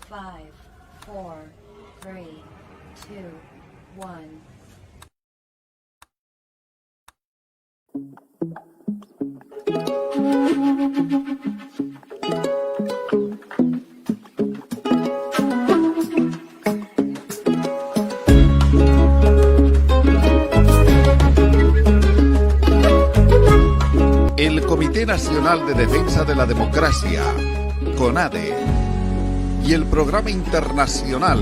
5, 4, 3, 2, 1. El Comité Nacional de Defensa de la Democracia, CONADE, y el Programa Internacional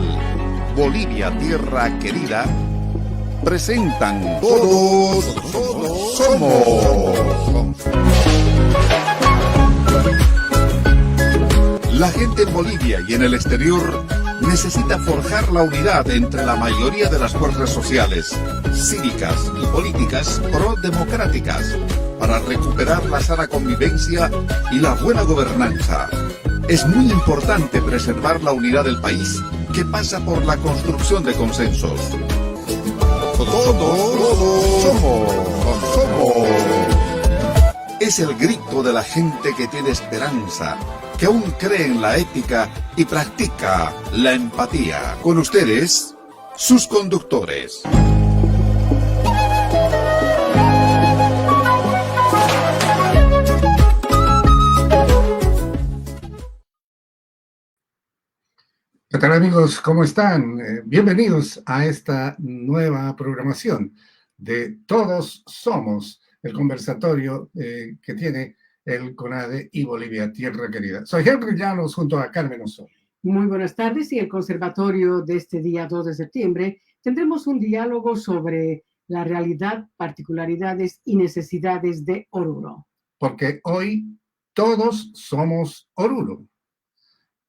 Bolivia Tierra Querida presentan Todos Somos. La gente en Bolivia y en el exterior necesita forjar la unidad entre la mayoría de las fuerzas sociales, cívicas y políticas pro-democráticas para recuperar la sana convivencia y la buena gobernanza. Es muy importante preservar la unidad del país, que pasa por la construcción de consensos. Todos somos. Es el grito de la gente que tiene esperanza, que aún cree en la ética y practica la empatía. Con ustedes, sus conductores. ¿Qué tal, amigos? ¿Cómo están? Bienvenidos a esta nueva programación de Todos Somos, el conversatorio que tiene el CONADE y Bolivia Tierra Querida. Soy Henry Llanos junto a Carmen Osorio. Muy buenas tardes, y el conversatorio de este día 2 de septiembre tendremos un diálogo sobre la realidad, particularidades y necesidades de Oruro. Porque hoy todos somos Oruro.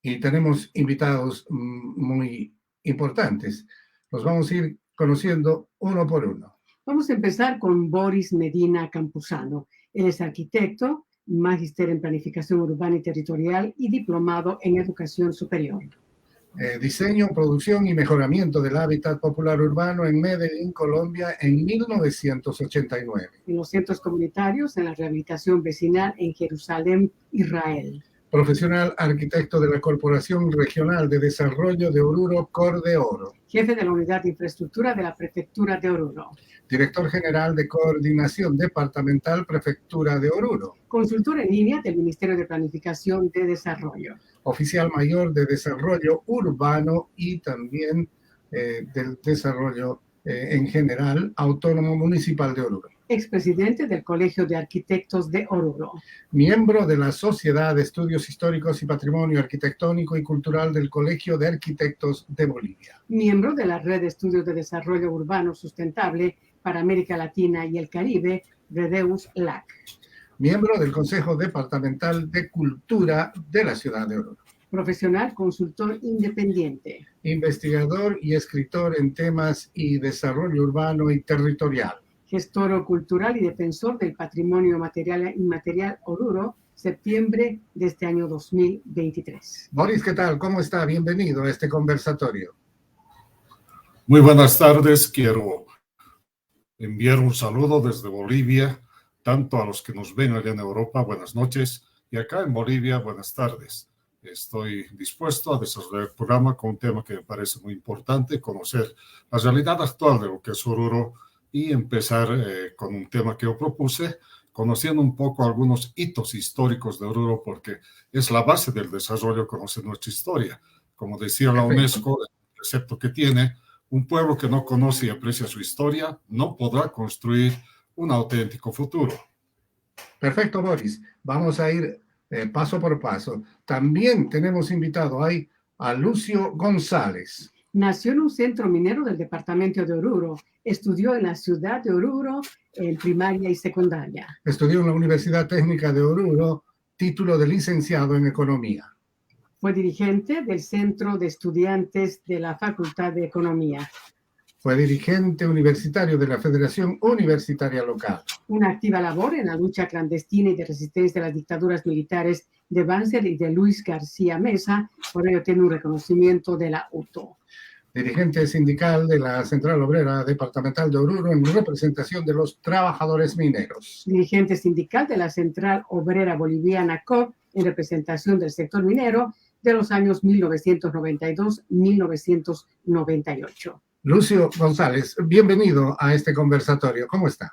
Y tenemos invitados muy importantes. Los vamos a ir conociendo uno por uno. Vamos a empezar con Boris Medina Campuzano. Él es arquitecto, magíster en planificación urbana y territorial y diplomado en educación superior. Diseño, producción y mejoramiento del hábitat popular urbano en Medellín, Colombia, en 1989. En los centros comunitarios, en la rehabilitación vecinal en Jerusalén, Israel. Profesional arquitecto de la Corporación Regional de Desarrollo de Oruro, Cordeoro. Jefe de la Unidad de Infraestructura de la Prefectura de Oruro. Director General de Coordinación Departamental, Prefectura de Oruro. Consultor en línea del Ministerio de Planificación de Desarrollo. Oficial Mayor de Desarrollo Urbano y también del Desarrollo en general, Autónomo Municipal de Oruro. Expresidente del Colegio de Arquitectos de Oruro. Miembro de la Sociedad de Estudios Históricos y Patrimonio Arquitectónico y Cultural del Colegio de Arquitectos de Bolivia. Miembro de la Red de Estudios de Desarrollo Urbano Sustentable para América Latina y el Caribe, REDEUS-LAC. Miembro del Consejo Departamental de Cultura de la Ciudad de Oruro. Profesional consultor independiente. Investigador y escritor en temas y desarrollo urbano y territorial. Gestor cultural y defensor del patrimonio material e inmaterial Oruro, septiembre de este año 2023. Boris, ¿qué tal? ¿Cómo está? Bienvenido a este conversatorio. Muy buenas tardes. Quiero enviar un saludo desde Bolivia, tanto a los que nos ven allá en Europa, buenas noches, y acá en Bolivia, buenas tardes. Estoy dispuesto a desarrollar el programa con un tema que me parece muy importante, conocer la realidad actual de lo que es Oruro, y empezar con un tema que yo propuse, conociendo un poco algunos hitos históricos de Oruro, porque es la base del desarrollo, conocer nuestra historia. Como decía la UNESCO, el precepto que tiene, un pueblo que no conoce y aprecia su historia no podrá construir un auténtico futuro. Perfecto, Boris. Vamos a ir paso por paso. También tenemos invitado ahí a Lucio González. Nació en un centro minero del departamento de Oruro. Estudió en la ciudad de Oruro en primaria y secundaria. Estudió en la Universidad Técnica de Oruro, título de licenciado en Economía. Fue dirigente del Centro de Estudiantes de la Facultad de Economía. Fue dirigente universitario de la Federación Universitaria Local. Una activa labor en la lucha clandestina y de resistencia a las dictaduras militares de Banzer y de Luis García Mesa. Por ello tiene un reconocimiento de la UTO. Dirigente sindical de la Central Obrera Departamental de Oruro en representación de los trabajadores mineros. Dirigente sindical de la Central Obrera Boliviana COB en representación del sector minero, de los años 1992-1998. Lucio González, bienvenido a este conversatorio. ¿Cómo está?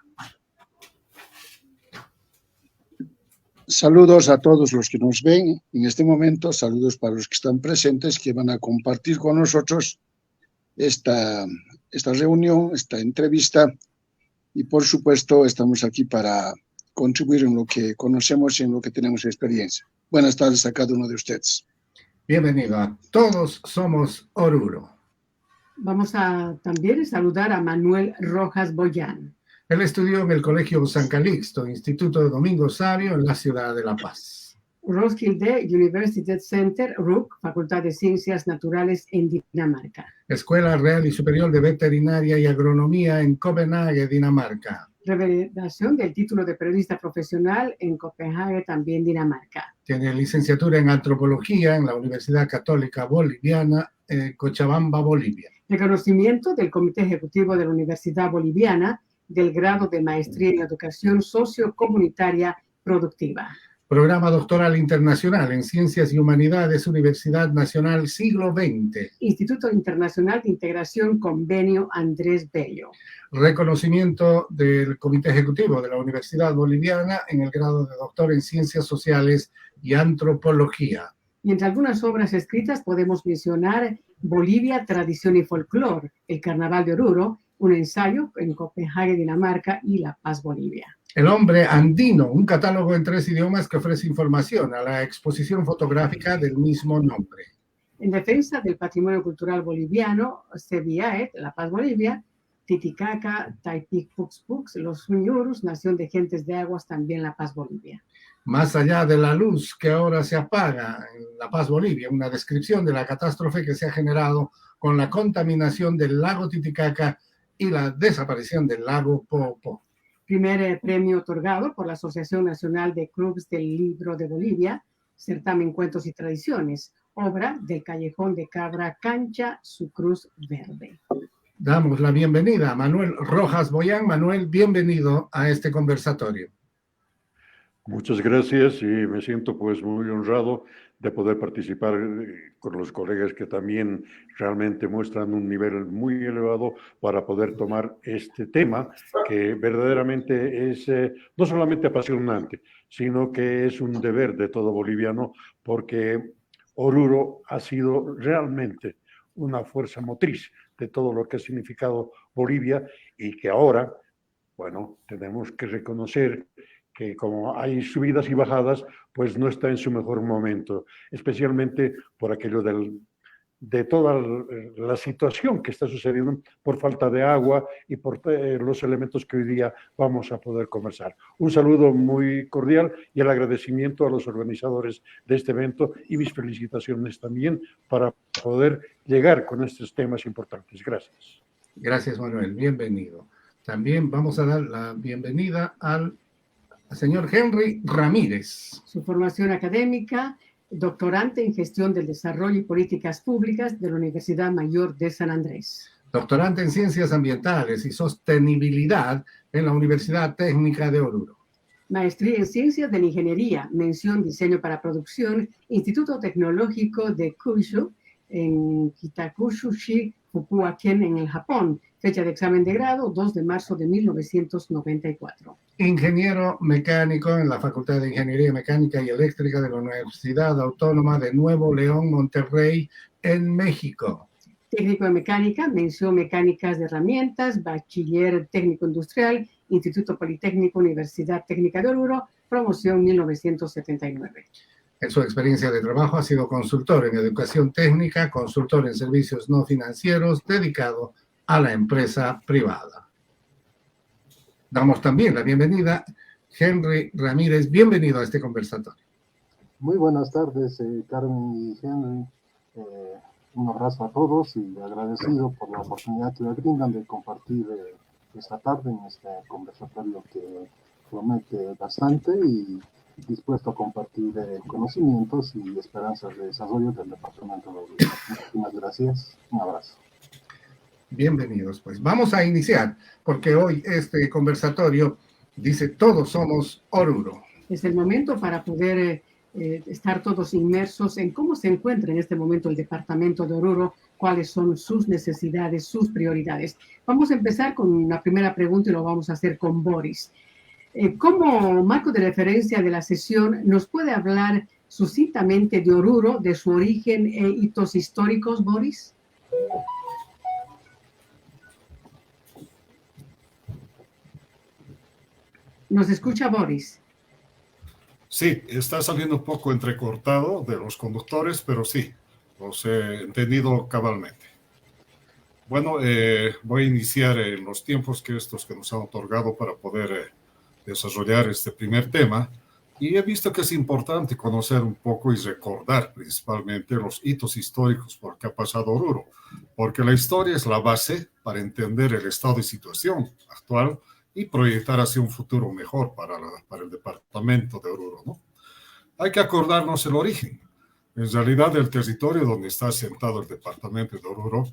Saludos a todos los que nos ven en este momento, saludos para los que están presentes, que van a compartir con nosotros esta reunión, esta entrevista, y por supuesto estamos aquí para contribuir en lo que conocemos y en lo que tenemos experiencia. Buenas tardes a cada uno de ustedes. Bienvenido a Todos Somos Oruro. Vamos a también saludar a Manuel Rojas Boyán. Él estudió en el Colegio San Calixto, Instituto de Domingo Sabio, en la ciudad de La Paz. Roskilde University Center, RUC, Facultad de Ciencias Naturales en Dinamarca. Escuela Real y Superior de Veterinaria y Agronomía en Copenhague, Dinamarca. Revelación del título de periodista profesional en Copenhague, también Dinamarca. Tiene licenciatura en Antropología en la Universidad Católica Boliviana, en Cochabamba, Bolivia. Reconocimiento del Comité Ejecutivo de la Universidad Boliviana del grado de Maestría en Educación Sociocomunitaria Productiva. Programa doctoral internacional en Ciencias y Humanidades, Universidad Nacional Siglo XX. Instituto Internacional de Integración Convenio Andrés Bello. Reconocimiento del Comité Ejecutivo de la Universidad Boliviana en el grado de doctor en Ciencias Sociales y Antropología. Y entre algunas obras escritas podemos mencionar Bolivia, Tradición y Folclor, El Carnaval de Oruro, un ensayo en Copenhague, Dinamarca, y La Paz, Bolivia. El hombre andino, un catálogo en 3 idiomas que ofrece información a la exposición fotográfica del mismo nombre. En defensa del patrimonio cultural boliviano, Seviaet, La Paz, Bolivia, Titicaca, Taipic, Puxpux, Los Suñurus, Nación de Gentes de Aguas, también La Paz, Bolivia. Más allá de la luz que ahora se apaga en La Paz, Bolivia, una descripción de la catástrofe que se ha generado con la contaminación del lago Titicaca y la desaparición del lago Poopó. Primer premio otorgado por la Asociación Nacional de Clubes del Libro de Bolivia, certamen Cuentos y Tradiciones, obra del Callejón de Cabra Cancha, Su Cruz Verde. Damos la bienvenida a Manuel Rojas Boyán. Manuel, bienvenido a este conversatorio. Muchas gracias y me siento pues muy honrado de poder participar con los colegas que también realmente muestran un nivel muy elevado para poder tomar este tema que verdaderamente es no solamente apasionante, sino que es un deber de todo boliviano, porque Oruro ha sido realmente una fuerza motriz de todo lo que ha significado Bolivia, y que ahora, bueno, tenemos que reconocer que como hay subidas y bajadas, pues no está en su mejor momento, especialmente por aquello de toda la situación que está sucediendo por falta de agua y por los elementos que hoy día vamos a poder conversar. Un saludo muy cordial y el agradecimiento a los organizadores de este evento, y mis felicitaciones también para poder llegar con estos temas importantes. Gracias. Gracias, Manuel. Bienvenido. También vamos a dar la bienvenida al señor Henry Ramírez. Su formación académica, doctorante en Gestión del Desarrollo y Políticas Públicas de la Universidad Mayor de San Andrés. Doctorante en Ciencias Ambientales y Sostenibilidad en la Universidad Técnica de Oruro. Maestría en Ciencias de la Ingeniería, mención Diseño para Producción, Instituto Tecnológico de Kyushu, en Kitakushushi, Fukuoka, en el Japón. Fecha de examen de grado, 2 de marzo de 1994. Ingeniero mecánico en la Facultad de Ingeniería Mecánica y Eléctrica de la Universidad Autónoma de Nuevo León, Monterrey, en México. Técnico en Mecánica, mención Mecánicas de Herramientas, Bachiller Técnico Industrial, Instituto Politécnico, Universidad Técnica de Oruro, promoción 1979. En su experiencia de trabajo ha sido consultor en educación técnica, consultor en servicios no financieros, dedicado a la empresa privada. Damos también la bienvenida a Henry Ramírez. Bienvenido a este conversatorio. Muy buenas tardes, Carmen y Henry. Un abrazo a todos y agradecido por la oportunidad que me brindan de compartir esta tarde en este conversatorio que promete bastante, y dispuesto a compartir conocimientos y esperanzas de desarrollo del Departamento de Oruro. Muchísimas gracias. Un abrazo. Bienvenidos, pues vamos a iniciar, porque hoy este conversatorio dice Todos Somos Oruro. Es el momento para poder estar todos inmersos en cómo se encuentra en este momento el departamento de Oruro, cuáles son sus necesidades, sus prioridades. Vamos a empezar con la primera pregunta y lo vamos a hacer con Boris. Como marco de referencia de la sesión, ¿nos puede hablar sucintamente de Oruro, de su origen e hitos históricos, Boris? ¿Nos escucha, Boris? Sí, está saliendo un poco entrecortado de los conductores, pero sí, los he entendido cabalmente. Bueno, voy a iniciar en los tiempos que nos han otorgado para poder desarrollar este primer tema, y he visto que es importante conocer un poco y recordar principalmente los hitos históricos por qué ha pasado Oruro, porque la historia es la base para entender el estado y situación actual y proyectar hacia un futuro mejor para el departamento de Oruro, ¿no? Hay que acordarnos el origen. En realidad, el territorio donde está asentado el departamento de Oruro,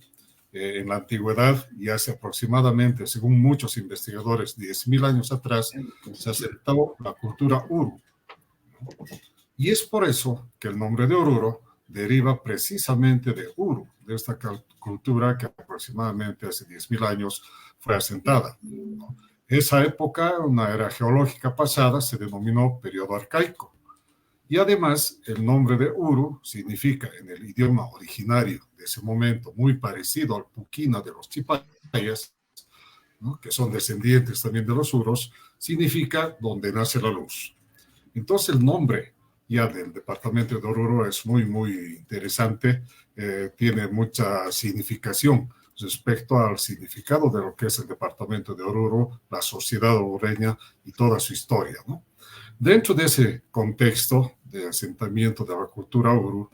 en la antigüedad, y hace aproximadamente, según muchos investigadores, 10.000 años atrás, se asentó la cultura Uru. Y es por eso que el nombre de Oruro deriva precisamente de Uru, de esta cultura que aproximadamente hace 10.000 años fue asentada, ¿no? Esa época, una era geológica pasada, se denominó periodo arcaico. Y además, el nombre de Uru significa, en el idioma originario de ese momento, muy parecido al puquina de los chipayas, ¿no?, que son descendientes también de los uros, significa donde nace la luz. Entonces, el nombre ya del departamento de Oruro es muy, muy interesante, tiene mucha significación respecto al significado de lo que es el departamento de Oruro, la sociedad orureña y toda su historia, ¿no? Dentro de ese contexto de asentamiento de la cultura Uru,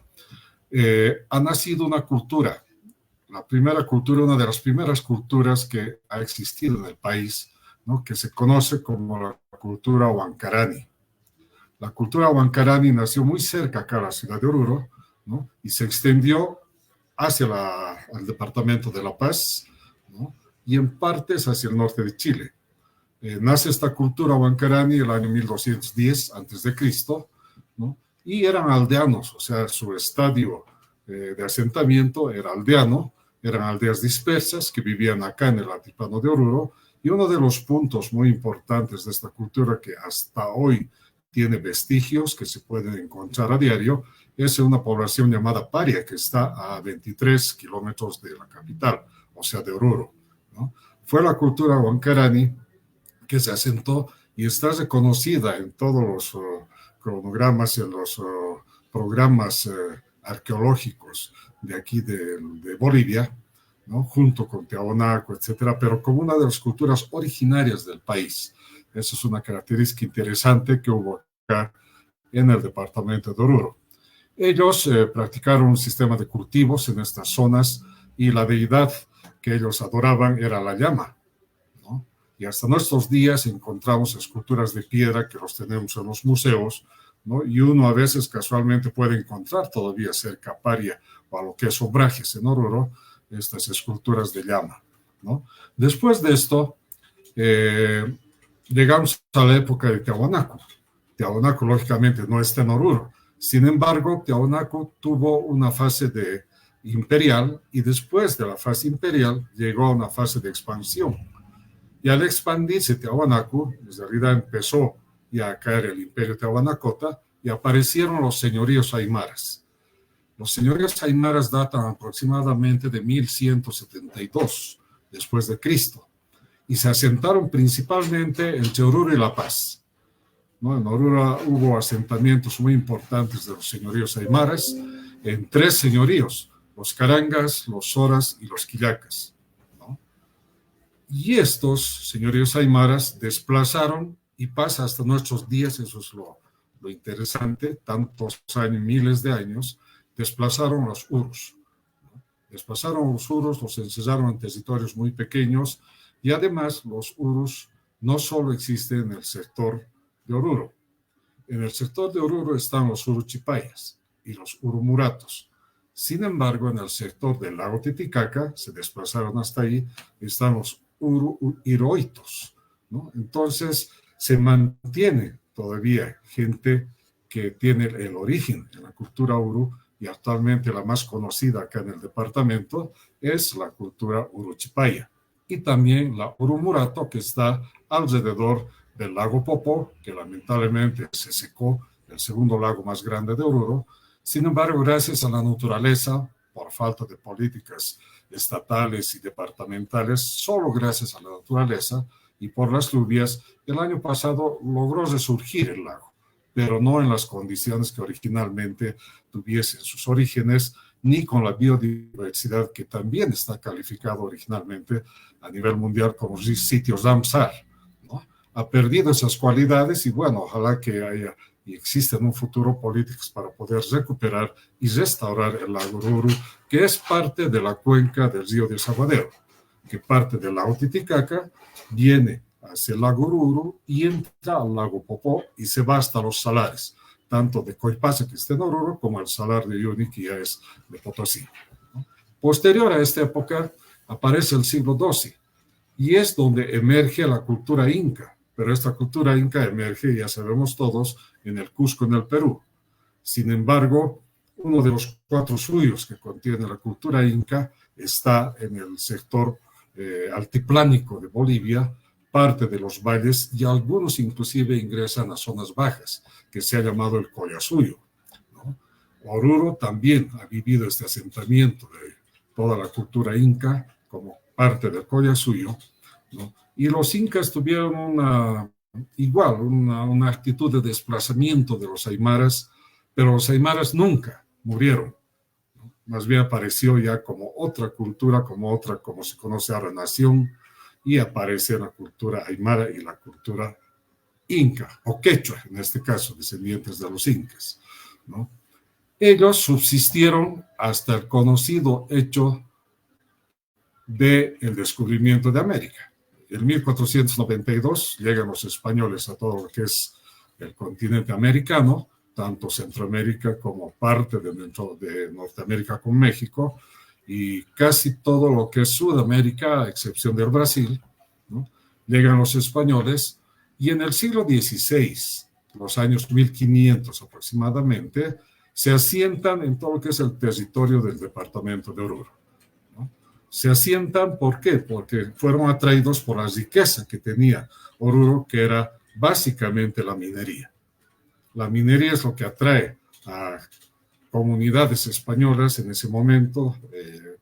ha nacido una cultura, la primera cultura, una de las primeras culturas que ha existido en el país, ¿no?, que se conoce como la cultura Huancarani. La cultura Huancarani nació muy cerca acá a la ciudad de Oruro, ¿no?, y se extendió hacia el departamento de La Paz, ¿no?, y en partes hacia el norte de Chile. Nace esta cultura Huancarani el año 1210 a.C., ¿no?, y eran aldeanos, o sea, su estadio de asentamiento era aldeano, eran aldeas dispersas que vivían acá en el altiplano de Oruro, y uno de los puntos muy importantes de esta cultura que hasta hoy tiene vestigios que se pueden encontrar a diario, es una población llamada Paria, que está a 23 kilómetros de la capital, o sea, de Oruro, ¿no? Fue la cultura Huancarani que se asentó y está reconocida en todos los cronogramas, en los programas arqueológicos de aquí de Bolivia, ¿no?, junto con Tiahuanaco, etcétera, pero como una de las culturas originarias del país. Esa es una característica interesante que hubo acá en el departamento de Oruro. Ellos practicaron un sistema de cultivos en estas zonas y la deidad que ellos adoraban era la llama, ¿no? Y hasta nuestros días encontramos esculturas de piedra que los tenemos en los museos, ¿no? Y uno a veces casualmente puede encontrar todavía cerca a Paria o a lo que es Obrajes en Oruro, estas esculturas de llama, ¿no? Después de esto, llegamos a la época de Tiahuanaco. Tiahuanaco, lógicamente, no está en Oruro. Sin embargo, Tiahuanaco tuvo una fase imperial y después de la fase imperial llegó a una fase de expansión. Y al expandirse Tiahuanaco, en realidad empezó ya a caer el imperio Tiahuanacota y aparecieron los señoríos aymaras. Los señoríos aymaras datan aproximadamente de 1172 después de Cristo y se asentaron principalmente entre Oruro y La Paz, ¿no? En Oruro hubo asentamientos muy importantes de los señoríos aymaras en 3 señoríos, los Carangas, los Soras y los Quillacas, ¿no? Y estos señoríos aymaras desplazaron, y pasa hasta nuestros días, eso es lo interesante, tantos años, miles de años, desplazaron a los urus, ¿no? Desplazaron a los urus, los encerraron en territorios muy pequeños, y además los urus no solo existen en el sector de Oruro. En el sector de Oruro están los uruchipayas y los urumuratos. Sin embargo, en el sector del lago Titicaca, se desplazaron hasta ahí, están los uruiroitos, ¿no? Entonces, se mantiene todavía gente que tiene el origen en la cultura uru, y actualmente la más conocida acá en el departamento es la cultura uruchipaya, y también la urumurato, que está alrededor del lago Popo, que lamentablemente se secó, el segundo lago más grande de Oruro. Sin embargo, gracias a la naturaleza, por falta de políticas estatales y departamentales, solo gracias a la naturaleza y por las lluvias, el año pasado logró resurgir el lago, pero no en las condiciones que originalmente tuviesen sus orígenes, ni con la biodiversidad que también está calificado originalmente a nivel mundial como sitios Ramsar, ¿no? Ha perdido esas cualidades y bueno, ojalá que haya y existen en un futuro políticos para poder recuperar y restaurar el lago Oruro, que es parte de la cuenca del río de Desaguadero, que parte del lago Titicaca, viene hacia el lago Oruro y entra al lago Popó y se va hasta los salares, tanto de Coipasa, que está en Oruro, como el salar de Uyuni, que ya es de Potosí. Posterior a esta época aparece el siglo XII y es donde emerge la cultura inca, pero esta cultura inca emerge, ya sabemos todos, en el Cusco, en el Perú. Sin embargo, uno de los 4 suyos que contiene la cultura inca está en el sector altiplánico de Bolivia, parte de los valles, y algunos inclusive ingresan a zonas bajas, que se ha llamado el Collasuyo, ¿no? Oruro también ha vivido este asentamiento de toda la cultura inca como parte del Collasuyo, ¿no? Y los incas tuvieron una actitud de desplazamiento de los aymaras, pero los aymaras nunca murieron, ¿no? Más bien apareció ya como otra cultura, como se conoce ahora, nación, y aparece la cultura aymara y la cultura inca, o quechua, en este caso, descendientes de los incas, ¿no? Ellos subsistieron hasta el conocido hecho del descubrimiento de América. En 1492 llegan los españoles a todo lo que es el continente americano, tanto Centroamérica como parte de Norteamérica con México, y casi todo lo que es Sudamérica, a excepción del Brasil, ¿no? Llegan los españoles, y en el siglo XVI, los años 1500 aproximadamente, se asientan en todo lo que es el territorio del departamento de Oruro. Se asientan, ¿por qué? Porque fueron atraídos por la riqueza que tenía Oruro, que era básicamente la minería. La minería es lo que atrae a comunidades españolas en ese momento,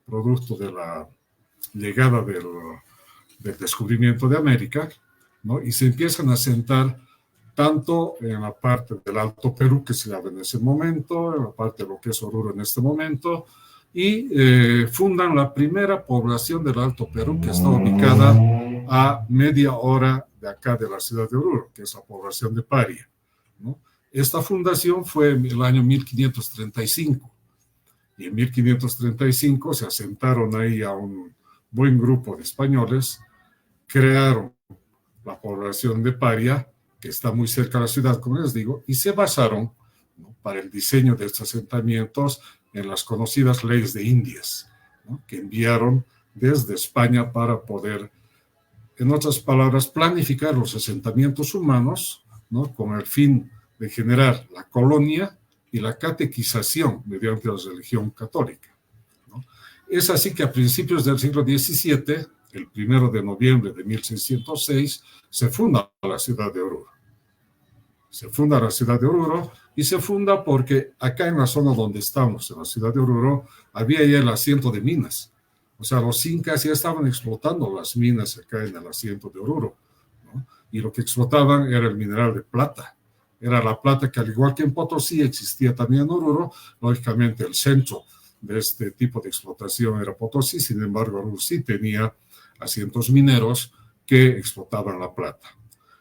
producto de la llegada del descubrimiento de América, ¿no? Y se empiezan a asentar tanto en la parte del Alto Perú, que se llama en ese momento, en la parte de lo que es Oruro en este momento, y fundan la primera población del Alto Perú, que está ubicada a media hora de acá de la ciudad de Oruro, que es la población de Paria, ¿no? Esta fundación fue en el año 1535, y en 1535 se asentaron ahí a un buen grupo de españoles, crearon la población de Paria, que está muy cerca de la ciudad, como les digo, y se basaron, ¿no?, para el diseño de estos asentamientos en las conocidas leyes de Indias, ¿no?, que enviaron desde España para poder, en otras palabras, planificar los asentamientos humanos, ¿no?, con el fin de generar la colonia y la catequización mediante la religión católica, ¿no? Es así que a principios del siglo XVII, el 1 de noviembre de 1606, se funda la ciudad de Oruro. Se funda la ciudad de Oruro, y se funda porque acá en la zona donde estamos, en la ciudad de Oruro, había ya el asiento de minas. O sea, los incas ya estaban explotando las minas acá en el asiento de Oruro, ¿no? Y lo que explotaban era el mineral de plata. Era la plata que, al igual que en Potosí, existía también en Oruro. Lógicamente, el centro de este tipo de explotación era Potosí. Sin embargo, Oruro sí tenía asientos mineros que explotaban la plata.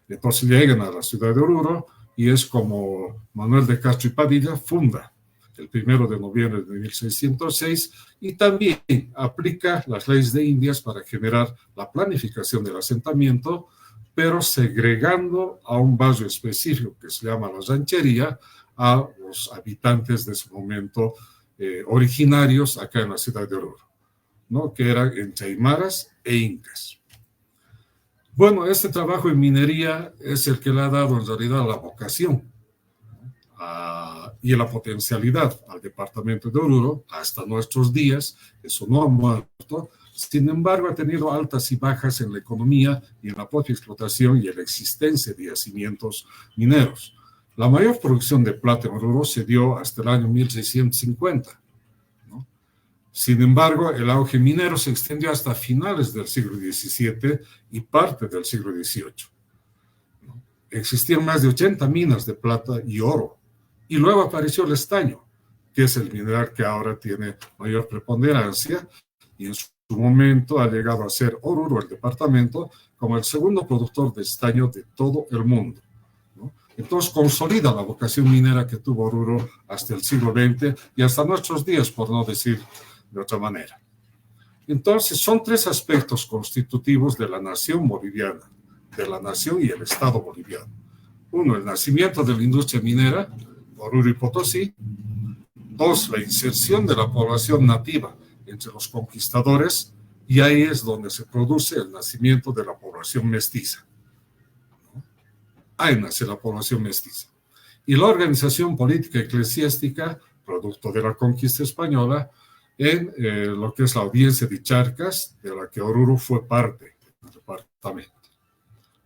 Entonces llegan a la ciudad de Oruro, y es como Manuel de Castro y Padilla funda el 1 de noviembre de 1606, y también aplica las leyes de Indias para generar la planificación del asentamiento, pero segregando a un barrio específico que se llama la Ranchería a los habitantes de ese momento originarios acá en la ciudad de Oruro, ¿no?, que eran entre aymaras e incas. Bueno, este trabajo en minería es el que le ha dado en realidad la vocación y la potencialidad al departamento de Oruro hasta nuestros días. Eso no ha muerto. Sin embargo, ha tenido altas y bajas en la economía y en la propia explotación y en la existencia de yacimientos mineros. La mayor producción de plata en Oruro se dio hasta el año 1650, ¿no? Sin embargo, el auge minero se extendió hasta finales del siglo XVII y parte del siglo XVIII. ¿No? Existían más de 80 minas de plata y oro. Y luego apareció el estaño, que es el mineral que ahora tiene mayor preponderancia, y en su momento ha llegado a ser Oruro, el departamento, como el segundo productor de estaño de todo el mundo, ¿no? Entonces consolida la vocación minera que tuvo Oruro hasta el siglo XX y hasta nuestros días, por no decir de otra manera. Entonces son tres aspectos constitutivos de la nación boliviana, de la nación y el Estado boliviano. Uno, el nacimiento de la industria minera, Oruro y Potosí. Dos, la inserción de la población nativa entre los conquistadores, y ahí es donde se produce el nacimiento de la población mestiza. ¿No? Ahí nace la población mestiza. Y la organización política eclesiástica, producto de la conquista española, en lo que es la audiencia de Charcas, de la que Oruro fue parte del departamento.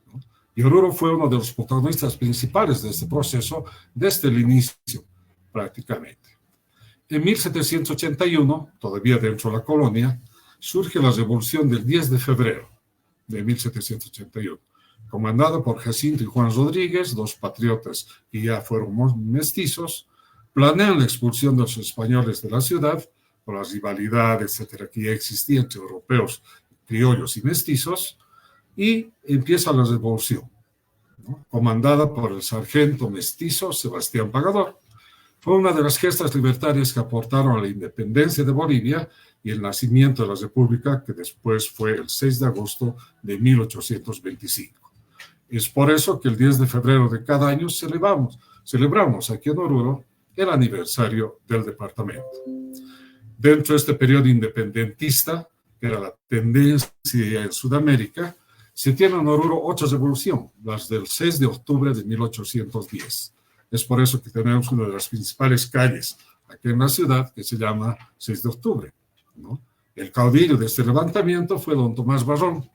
¿No? Y Oruro fue uno de los protagonistas principales de este proceso desde el inicio, prácticamente. En 1781, todavía dentro de la colonia, surge la revolución del 10 de febrero de 1781, comandada por Jacinto y Juan Rodríguez, dos patriotas que ya fueron mestizos. Planean la expulsión de los españoles de la ciudad por la rivalidad, etcétera, que ya existía entre europeos, criollos y mestizos, y empieza la revolución, ¿no? Comandada por el sargento mestizo Sebastián Pagador. Fue una de las gestas libertarias que aportaron a la independencia de Bolivia y el nacimiento de la República, que después fue el 6 de agosto de 1825. Es por eso que el 10 de febrero de cada año celebramos aquí en Oruro el aniversario del departamento. Dentro de este periodo independentista, que era la tendencia en Sudamérica, se tiene en Oruro 8 revoluciones, las del 6 de octubre de 1810. Es por eso que tenemos una de las principales calles aquí en la ciudad que se llama 6 de octubre, ¿no? El caudillo de este levantamiento fue don Tomás Barrón.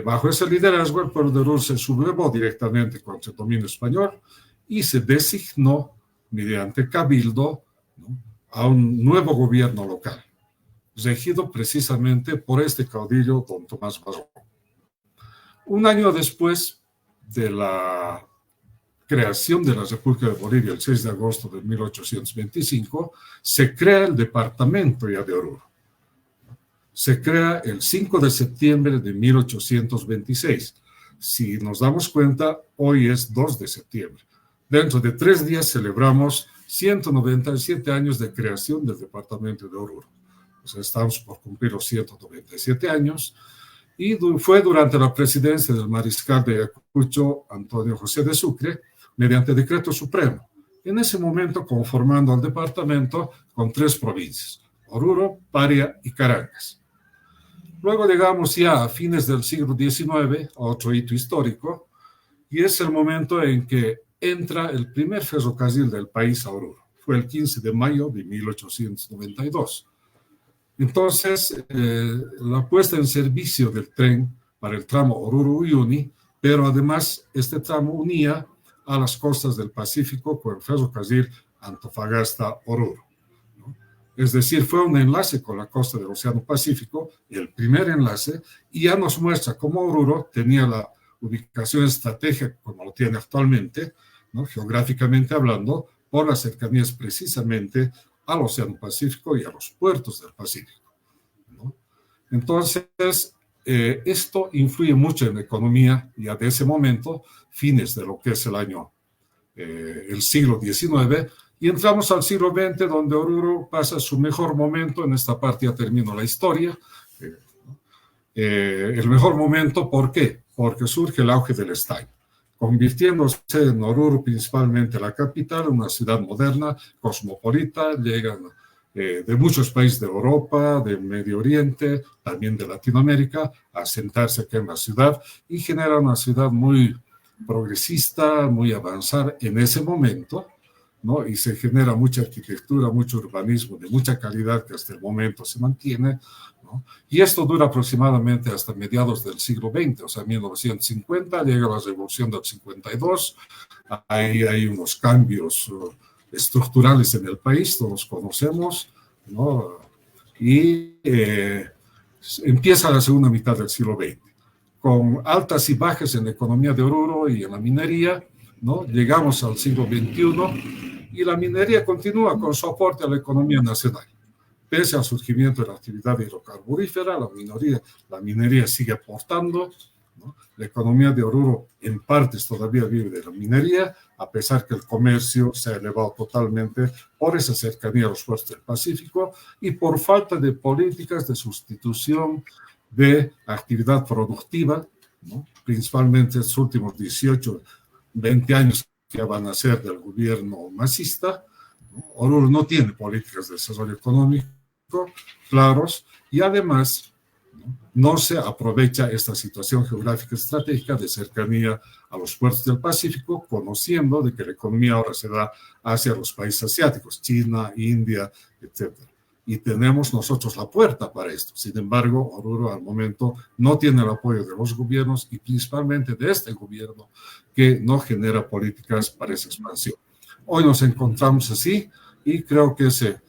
Bajo ese liderazgo, el pueblo de Oruro se sublevó directamente contra el dominio español y se designó mediante cabildo, ¿no?, a un nuevo gobierno local, regido precisamente por este caudillo don Tomás Barrón. Un año después de la creación de la República de Bolivia, el 6 de agosto de 1825, se crea el departamento ya de Oruro. Se crea el 5 de septiembre de 1826. Si nos damos cuenta, hoy es 2 de septiembre. Dentro de 3 días celebramos 197 años de creación del departamento de Oruro. O sea, estamos por cumplir los 197 años. Y fue durante la presidencia del mariscal de Ayacucho, Antonio José de Sucre, mediante decreto supremo, en ese momento conformando al departamento con 3 provincias, Oruro, Paria y Caracas. Luego llegamos ya a fines del siglo XIX, a otro hito histórico, y es el momento en que entra el primer ferrocarril del país a Oruro. Fue el 15 de mayo de 1892. Entonces, la puesta en servicio del tren para el tramo Oruro-Uyuni, pero además este tramo unía a las costas del Pacífico con el ferrocarril Antofagasta-Oruro, ¿no? Es decir, fue un enlace con la costa del Océano Pacífico, el primer enlace, y ya nos muestra cómo Oruro tenía la ubicación estratégica como lo tiene actualmente, ¿no?, geográficamente hablando, por las cercanías precisamente al Océano Pacífico y a los puertos del Pacífico, ¿no? Entonces, esto influye mucho en la economía ya de ese momento, fines de lo que es el siglo XIX, y entramos al siglo XX, donde Oruro pasa su mejor momento. En esta parte ya termino la historia. El mejor momento, ¿por qué? Porque surge el auge del estaño, convirtiéndose en Oruro principalmente la capital, una ciudad moderna, cosmopolita. Llegan de muchos países de Europa, del Medio Oriente, también de Latinoamérica, a asentarse aquí en la ciudad, y genera una ciudad muy progresista, muy avanzada en ese momento, ¿no? Y se genera mucha arquitectura, mucho urbanismo de mucha calidad que hasta el momento se mantiene, ¿no? Y esto dura aproximadamente hasta mediados del siglo XX, o sea, 1950, llega la revolución del 52, ahí hay unos cambios estructurales en el país, todos conocemos, ¿no? Y empieza la segunda mitad del siglo XX, con altas y bajas en la economía de Oruro y en la minería, ¿no? Llegamos al siglo XXI y la minería continúa con su aporte a la economía nacional. Pese al surgimiento de la actividad hidrocarburífera, la minería sigue aportando, ¿no? La economía de Oruro en partes todavía vive de la minería, a pesar que el comercio se ha elevado totalmente por esa cercanía a los puertos del Pacífico y por falta de políticas de sustitución de actividad productiva, ¿no? Principalmente estos últimos 18, 20 años que van a ser del gobierno masista, ¿no? Oruro no tiene políticas de desarrollo económico claros y además no se aprovecha esta situación geográfica estratégica de cercanía a los puertos del Pacífico, conociendo de que la economía ahora se da hacia los países asiáticos, China, India, etc. Y tenemos nosotros la puerta para esto. Sin embargo, Oruro al momento no tiene el apoyo de los gobiernos y principalmente de este gobierno que no genera políticas para esa expansión. Hoy nos encontramos así y creo que ese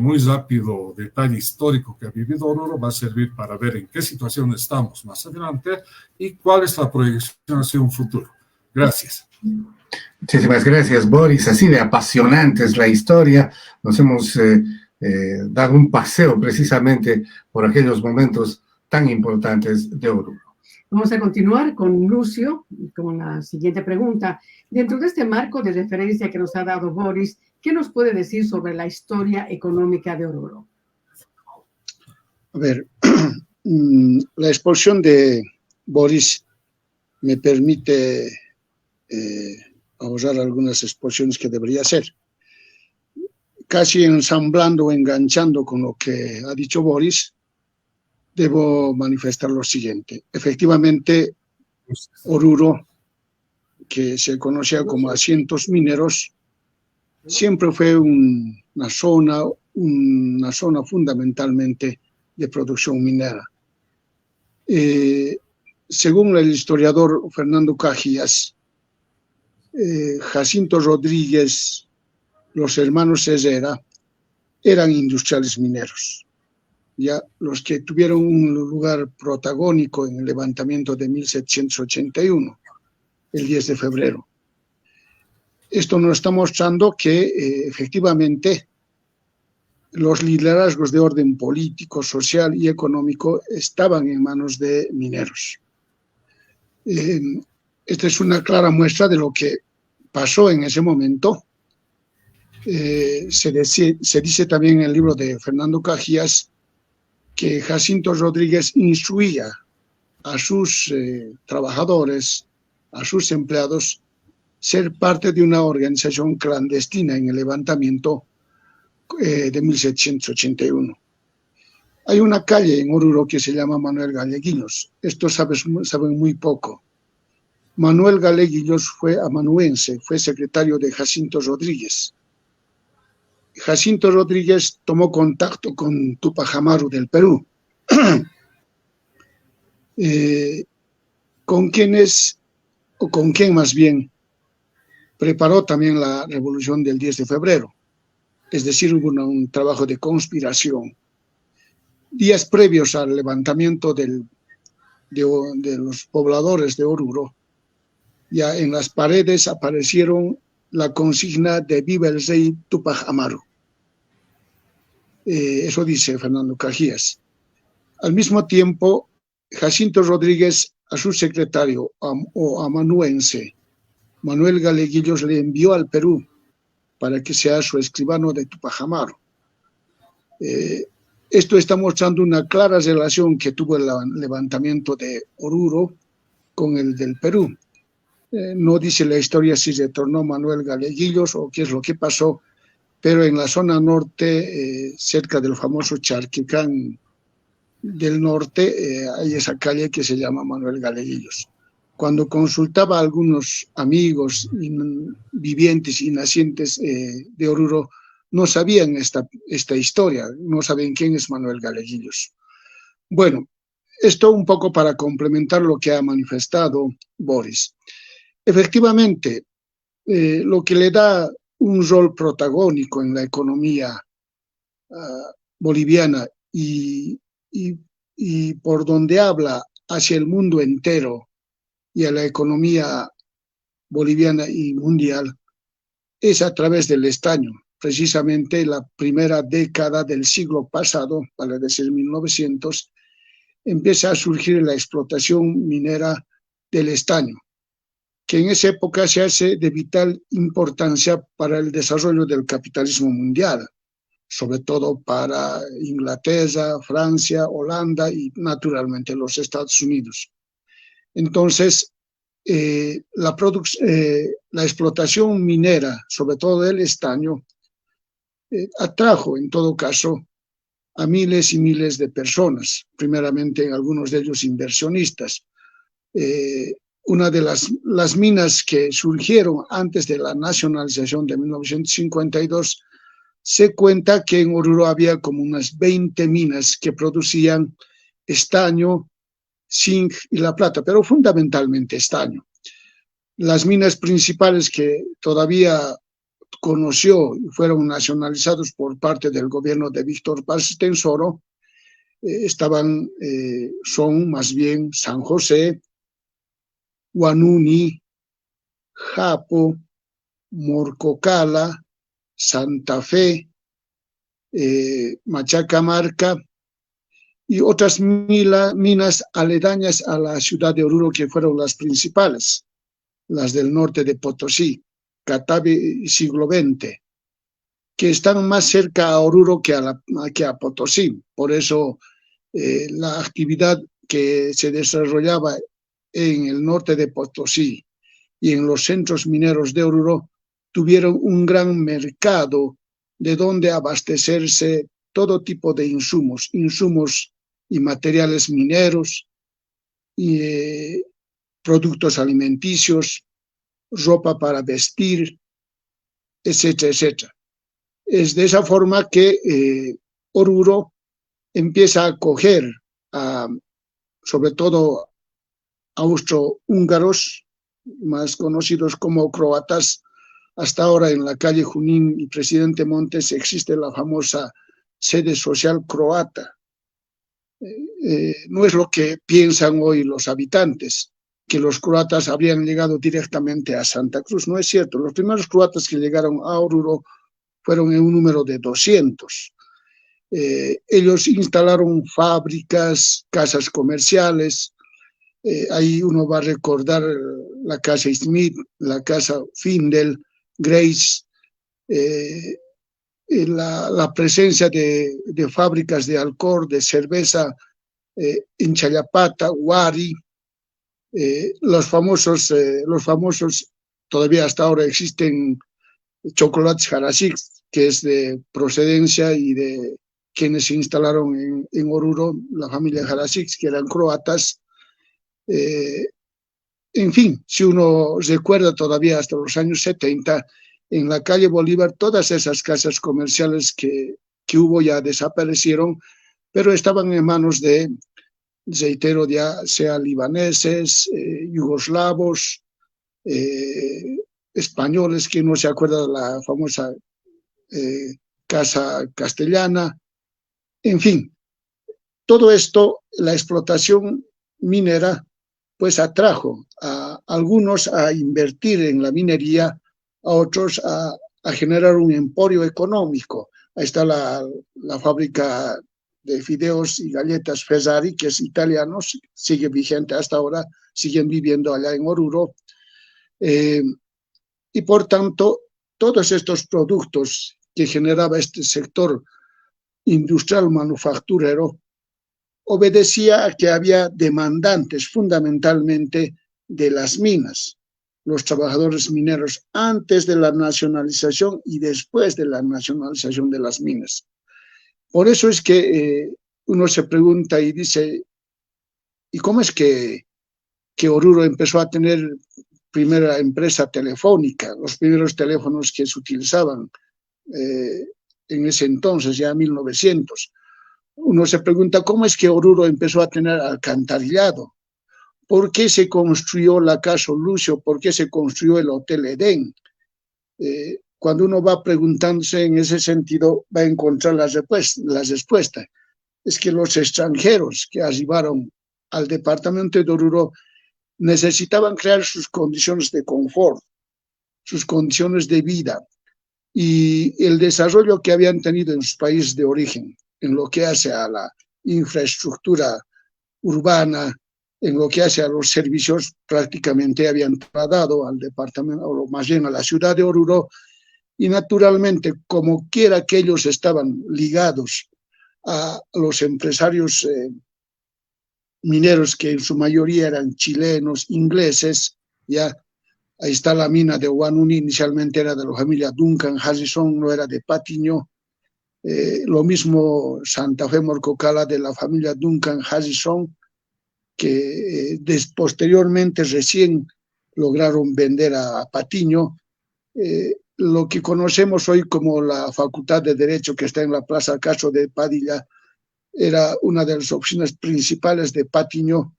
muy rápido detalle histórico que ha vivido Oruro va a servir para ver en qué situación estamos más adelante y cuál es la proyección hacia un futuro. Gracias. Muchísimas gracias, Boris. Así de apasionante es la historia. Nos hemos dado un paseo precisamente por aquellos momentos tan importantes de Oruro. Vamos a continuar con Lucio, con la siguiente pregunta. Dentro de este marco de referencia que nos ha dado Boris, ¿qué nos puede decir sobre la historia económica de Oruro? A ver, la exposición de Boris me permite ahorrar algunas exposiciones que debería hacer. Casi ensamblando o enganchando con lo que ha dicho Boris, debo manifestar lo siguiente. Efectivamente, Oruro, que se conocía como asientos mineros, siempre fue una zona fundamentalmente de producción minera. Según el historiador Fernando Cajías, Jacinto Rodríguez, los hermanos Herrera, eran industriales mineros, ya los que tuvieron un lugar protagónico en el levantamiento de 1781, el 10 de febrero. Esto nos está mostrando que efectivamente los liderazgos de orden político, social y económico estaban en manos de mineros. Esta es una clara muestra de lo que pasó en ese momento. Se dice también en el libro de Fernando Cajías que Jacinto Rodríguez instruía a sus trabajadores, a sus empleados, ser parte de una organización clandestina en el levantamiento de 1781. Hay una calle en Oruro que se llama Manuel Galleguillos. Esto saben muy poco. Manuel Galleguillos fue amanuense, fue secretario de Jacinto Rodríguez. Jacinto Rodríguez tomó contacto con Túpac Amaru del Perú, con quien más bien preparó también la revolución del 10 de febrero. Es decir, hubo un trabajo de conspiración. Días previos al levantamiento de los pobladores de Oruro, ya en las paredes aparecieron la consigna de Viva el Rey Túpac Amaru. Eso dice Fernando Cajías. Al mismo tiempo, Jacinto Rodríguez a su secretario o amanuense, Manuel Galleguillos, le envió al Perú para que sea su escribano de Túpac Amaru. Esto está mostrando una clara relación que tuvo el levantamiento de Oruro con el del Perú. No dice la historia si retornó Manuel Galleguillos o qué es lo que pasó, pero en la zona norte, cerca del famoso Charquicán del norte, hay esa calle que se llama Manuel Galleguillos. cuando consultaba a algunos amigos vivientes y nacientes de Oruro, no sabían esta historia, no saben quién es Manuel Galeguillos. Bueno, esto un poco para complementar lo que ha manifestado Boris. Efectivamente, lo que le da un rol protagónico en la economía boliviana y por donde habla hacia el mundo entero y a la economía boliviana y mundial es a través del estaño. Precisamente la primera década del siglo pasado, vale decir 1900, empieza a surgir la explotación minera del estaño, que en esa época se hace de vital importancia para el desarrollo del capitalismo mundial, sobre todo para Inglaterra, Francia, Holanda y naturalmente los Estados Unidos. Entonces, la explotación minera, sobre todo del estaño, atrajo en todo caso a miles y miles de personas, primeramente algunos de ellos inversionistas. Una de las minas que surgieron antes de la nacionalización de 1952, se cuenta que en Oruro había como unas 20 minas que producían estaño, zinc y la plata, pero fundamentalmente estaño. Las minas principales que todavía conoció y fueron nacionalizados por parte del gobierno de Víctor Paz Tensoro son más bien San José, Huanuni, Japo, Morcocala, Santa Fe, Machacamarca y otras minas aledañas a la ciudad de Oruro que fueron las principales, las del norte de Potosí, Catabe y Siglo XX, que están más cerca a Oruro que a Potosí. Por eso la actividad que se desarrollaba en el norte de Potosí y en los centros mineros de Oruro tuvieron un gran mercado de donde abastecerse todo tipo de insumos y materiales mineros, y productos alimenticios, ropa para vestir, etcétera, etcétera. Es de esa forma que Oruro empieza a acoger sobre todo austrohúngaros, más conocidos como croatas. Hasta ahora en la calle Junín y Presidente Montes existe la famosa sede social croata. No es lo que piensan hoy los habitantes, que los croatas habrían llegado directamente a Santa Cruz. No es cierto. Los primeros croatas que llegaron a Oruro fueron en un número de 200. Ellos instalaron fábricas, casas comerciales. Ahí uno va a recordar la casa Smith, la casa Findel, Grace, la presencia de fábricas de alcohol, de cerveza en Chayapata, Huari, los famosos, todavía hasta ahora existen chocolates Jaraxics, que es de procedencia y de quienes se instalaron en Oruro, la familia Jaraxics, que eran croatas. En fin, si uno recuerda todavía hasta los años 70, en la calle Bolívar, todas esas casas comerciales que hubo ya desaparecieron, pero estaban en manos de, reitero, ya sea libaneses, yugoslavos, españoles, que no se acuerda de la famosa Casa Castellana. En fin, todo esto, la explotación minera, pues atrajo a algunos a invertir en la minería, a otros a generar un emporio económico. Ahí está la fábrica de fideos y galletas Fesari, que es italiano, sigue vigente hasta ahora, siguen viviendo allá en Oruro. Y por tanto, todos estos productos que generaba este sector industrial manufacturero obedecía a que había demandantes fundamentalmente de las minas, los trabajadores mineros antes de la nacionalización y después de la nacionalización de las minas. Por eso es que uno se pregunta y dice, ¿y cómo es que que Oruro empezó a tener primera empresa telefónica, los primeros teléfonos que se utilizaban en ese entonces, ya 1900. Uno se pregunta cómo es que Oruro empezó a tener alcantarillado, por qué se construyó la Casa Lucio, por qué se construyó el Hotel Edén. Cuando uno va preguntándose en ese sentido, va a encontrar las respuestas. Es que los extranjeros que arribaron al departamento de Oruro necesitaban crear sus condiciones de confort, sus condiciones de vida y el desarrollo que habían tenido en sus países de origen, en lo que hace a la infraestructura urbana, en lo que hace a los servicios, prácticamente habían trasladado al departamento, o más bien a la ciudad de Oruro, y naturalmente, como quiera que ellos estaban ligados a los empresarios mineros, que en su mayoría eran chilenos, ingleses, ya ahí está la mina de Huanuni, inicialmente era de la familia Duncan Harrison, no era de Patiño. Lo mismo Santa Fe Morcocala de la familia Duncan Harrison, que posteriormente recién lograron vender a Patiño. Lo que conocemos hoy como la Facultad de Derecho, que está en la Plaza Castro de Padilla, era una de las oficinas principales de Patiño.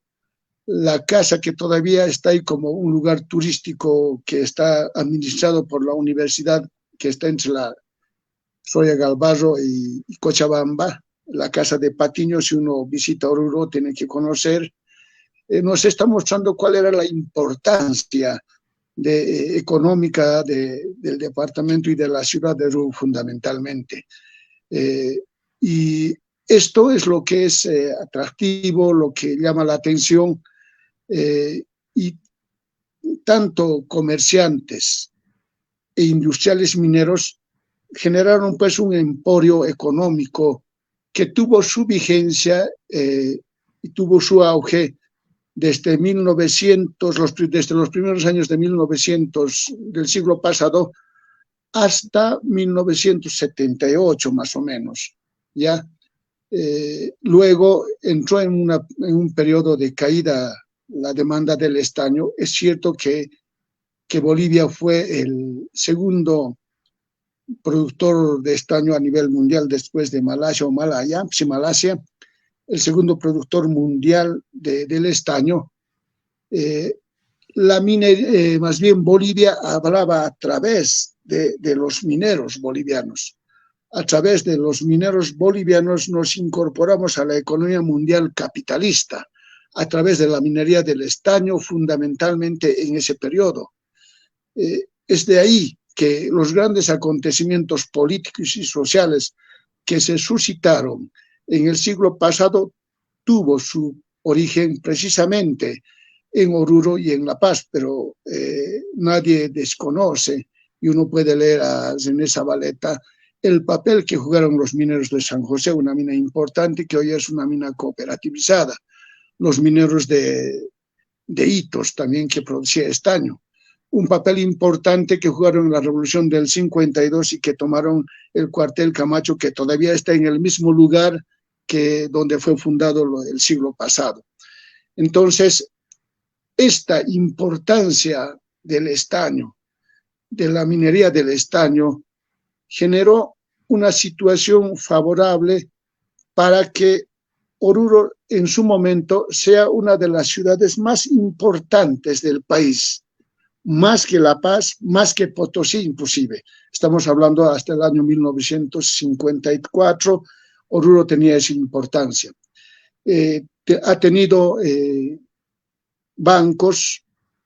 La casa que todavía está ahí como un lugar turístico que está administrado por la universidad, que está entre la Soya Galvarro y Cochabamba, la casa de Patiño. Si uno visita Oruro tiene que conocer. Nos está mostrando cuál era la importancia económica del departamento y de la ciudad de Oruro fundamentalmente. Y esto es lo que es atractivo, lo que llama la atención, y tanto comerciantes e industriales mineros generaron pues un emporio económico que tuvo su vigencia y tuvo su auge desde 1900, desde los primeros años de 1900 del siglo pasado hasta 1978 más o menos, ¿ya? Luego entró en un periodo de caída la demanda del estaño. Es cierto que Bolivia fue el segundo productor de estaño a nivel mundial después de Malasia, el segundo productor mundial del estaño. Más bien Bolivia hablaba a través de los mineros bolivianos. A través de los mineros bolivianos nos incorporamos a la economía mundial capitalista, a través de la minería del estaño, fundamentalmente en ese periodo. Es de ahí que los grandes acontecimientos políticos y sociales que se suscitaron en el siglo pasado tuvo su origen precisamente en Oruro y en La Paz, pero nadie desconoce, y uno puede leer a René Zabaleta, el papel que jugaron los mineros de San José, una mina importante que hoy es una mina cooperativizada, los mineros de Itos también, que producía estaño, un papel importante que jugaron en la Revolución del 52 y que tomaron el cuartel Camacho, que todavía está en el mismo lugar que donde fue fundado el siglo pasado. Entonces, esta importancia del estaño, de la minería del estaño, generó una situación favorable para que Oruro en su momento sea una de las ciudades más importantes del país, más que La Paz, más que Potosí inclusive. Estamos hablando hasta el año 1954, Oruro tenía esa importancia. Ha tenido bancos,